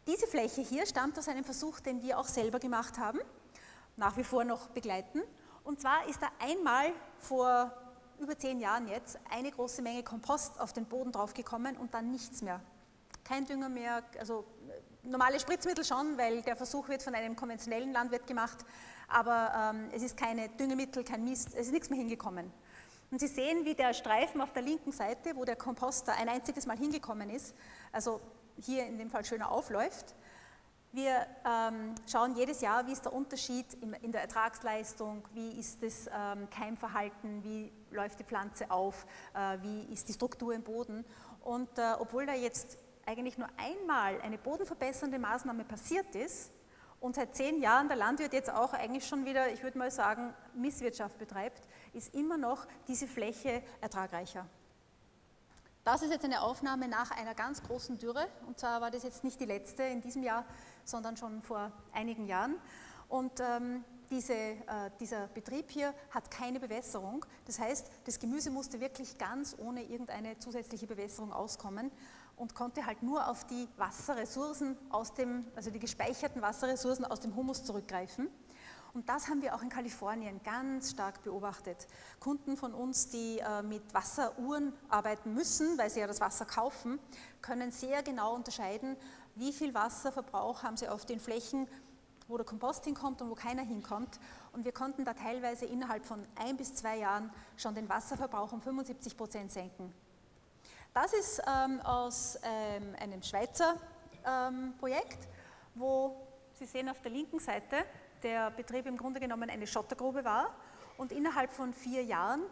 Diese Fläche hier stammt aus einem Versuch, den wir auch selber gemacht haben, nach wie vor noch begleiten. Und zwar ist da einmal vor über 10 Jahren jetzt eine große Menge Kompost auf den Boden draufgekommen und dann nichts mehr. Kein Dünger mehr, also normale Spritzmittel schon, weil der Versuch wird von einem konventionellen Landwirt gemacht, aber es ist keine Düngemittel, kein Mist, es ist nichts mehr hingekommen. Und Sie sehen, wie der Streifen auf der linken Seite, wo der Komposter ein einziges Mal hingekommen ist, also hier in dem Fall schöner aufläuft. Wir schauen jedes Jahr, wie ist der Unterschied in der Ertragsleistung, wie ist das Keimverhalten, wie läuft die Pflanze auf, wie ist die Struktur im Boden. Und obwohl da jetzt eigentlich nur einmal eine bodenverbessernde Maßnahme passiert ist und seit 10 Jahren der Landwirt jetzt auch eigentlich schon wieder, ich würde mal sagen, Misswirtschaft betreibt, ist immer noch diese Fläche ertragreicher. Das ist jetzt eine Aufnahme nach einer ganz großen Dürre, und zwar war das jetzt nicht die letzte in diesem Jahr, sondern schon vor einigen Jahren. Und dieser Betrieb hier hat keine Bewässerung, das heißt, das Gemüse musste wirklich ganz ohne irgendeine zusätzliche Bewässerung auskommen und konnte halt nur auf die Wasserressourcen also die gespeicherten Wasserressourcen aus dem Humus zurückgreifen. Und das haben wir auch in Kalifornien ganz stark beobachtet. Kunden von uns, die mit Wasseruhren arbeiten müssen, weil sie ja das Wasser kaufen, können sehr genau unterscheiden, wie viel Wasserverbrauch haben sie auf den Flächen, wo der Kompost hinkommt und wo keiner hinkommt. Und wir konnten da teilweise innerhalb von 1 bis 2 Jahren schon den Wasserverbrauch um 75% senken. Das ist aus einem Schweizer Projekt, wo Sie sehen auf der linken Seite, der Betrieb im Grunde genommen eine Schottergrube war und innerhalb von 4 Jahren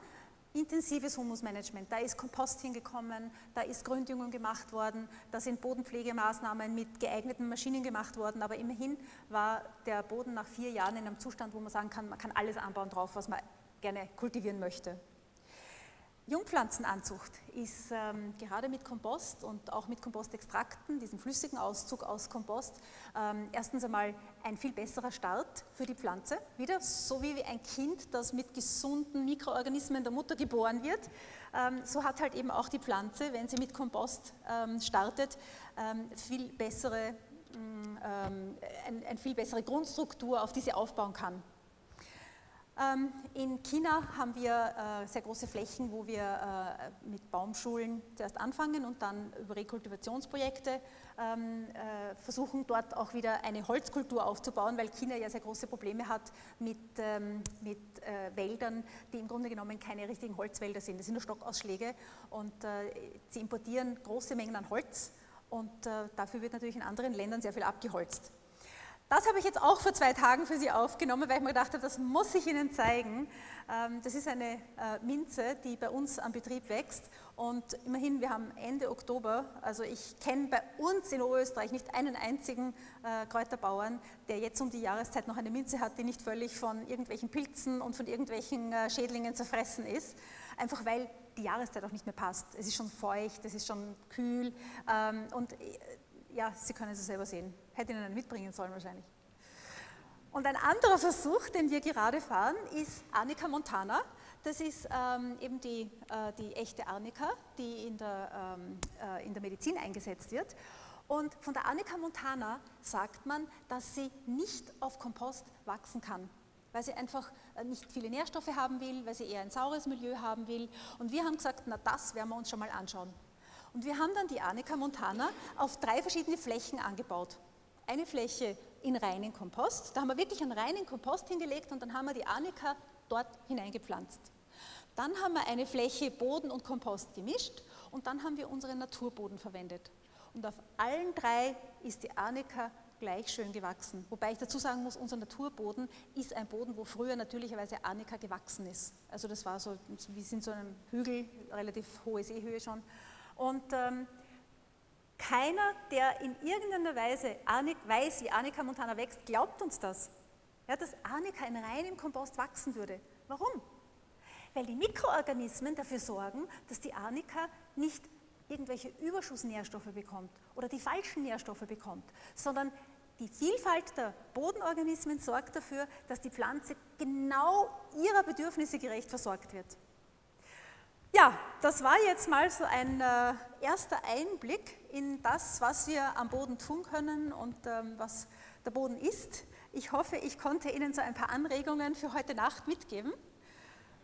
intensives Humusmanagement. Da ist Kompost hingekommen, da ist Gründüngung gemacht worden, da sind Bodenpflegemaßnahmen mit geeigneten Maschinen gemacht worden, aber immerhin war der Boden nach 4 Jahren in einem Zustand, wo man sagen kann, man kann alles anbauen drauf, was man gerne kultivieren möchte. Jungpflanzenanzucht ist gerade mit Kompost und auch mit Kompostextrakten, diesem flüssigen Auszug aus Kompost, erstens einmal ein viel besserer Start für die Pflanze. Wieder so wie ein Kind, das mit gesunden Mikroorganismen der Mutter geboren wird, so hat halt eben auch die Pflanze, wenn sie mit Kompost startet, viel bessere eine viel bessere Grundstruktur, auf die sie aufbauen kann. In China haben wir sehr große Flächen, wo wir mit Baumschulen zuerst anfangen und dann über Rekultivationsprojekte versuchen, dort auch wieder eine Holzkultur aufzubauen, weil China ja sehr große Probleme hat mit Wäldern, die im Grunde genommen keine richtigen Holzwälder sind. Das sind nur Stockausschläge und sie importieren große Mengen an Holz und dafür wird natürlich in anderen Ländern sehr viel abgeholzt. Das habe ich jetzt auch vor 2 Tagen für Sie aufgenommen, weil ich mir gedacht habe, das muss ich Ihnen zeigen. Das ist eine Minze, die bei uns am Betrieb wächst und immerhin, wir haben Ende Oktober, also ich kenne bei uns in Oberösterreich nicht einen einzigen Kräuterbauern, der jetzt um die Jahreszeit noch eine Minze hat, die nicht völlig von irgendwelchen Pilzen und von irgendwelchen Schädlingen zerfressen ist, einfach weil die Jahreszeit auch nicht mehr passt. Es ist schon feucht, es ist schon kühl und ja, Sie können es selber sehen. Hätte Ihnen einen mitbringen sollen wahrscheinlich. Und ein anderer Versuch, den wir gerade fahren, ist Arnica montana. Das ist eben die echte Arnika, die in der Medizin eingesetzt wird. Und von der Arnica montana sagt man, dass sie nicht auf Kompost wachsen kann, weil sie einfach nicht viele Nährstoffe haben will, weil sie eher ein saures Milieu haben will. Und wir haben gesagt, na das werden wir uns schon mal anschauen. Und wir haben dann die Arnica montana auf 3 verschiedene Flächen angebaut. Eine Fläche in reinen Kompost, da haben wir wirklich einen reinen Kompost hingelegt und dann haben wir die Arnica dort hineingepflanzt. Dann haben wir eine Fläche Boden und Kompost gemischt und dann haben wir unseren Naturboden verwendet. Und auf allen 3 ist die Arnica gleich schön gewachsen. Wobei ich dazu sagen muss, unser Naturboden ist ein Boden, wo früher natürlicherweise Arnica gewachsen ist. Also das war so, wir sind so einem Hügel, relativ hohe Seehöhe schon. Und keiner, der in irgendeiner Weise weiß, wie Arnica montana wächst, glaubt uns das. Ja, dass Arnica in reinem Kompost wachsen würde. Warum? Weil die Mikroorganismen dafür sorgen, dass die Arnica nicht irgendwelche Überschussnährstoffe bekommt oder die falschen Nährstoffe bekommt, sondern die Vielfalt der Bodenorganismen sorgt dafür, dass die Pflanze genau ihrer Bedürfnisse gerecht versorgt wird. Ja, das war jetzt mal so ein erster Einblick in das, was wir am Boden tun können und was der Boden ist. Ich hoffe, ich konnte Ihnen so ein paar Anregungen für heute Nacht mitgeben.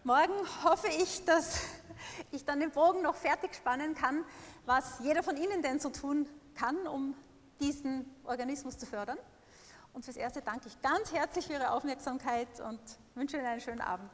Morgen hoffe ich, dass ich dann den Bogen noch fertig spannen kann, was jeder von Ihnen denn so tun kann, um diesen Organismus zu fördern. Und fürs Erste danke ich ganz herzlich für Ihre Aufmerksamkeit und wünsche Ihnen einen schönen Abend.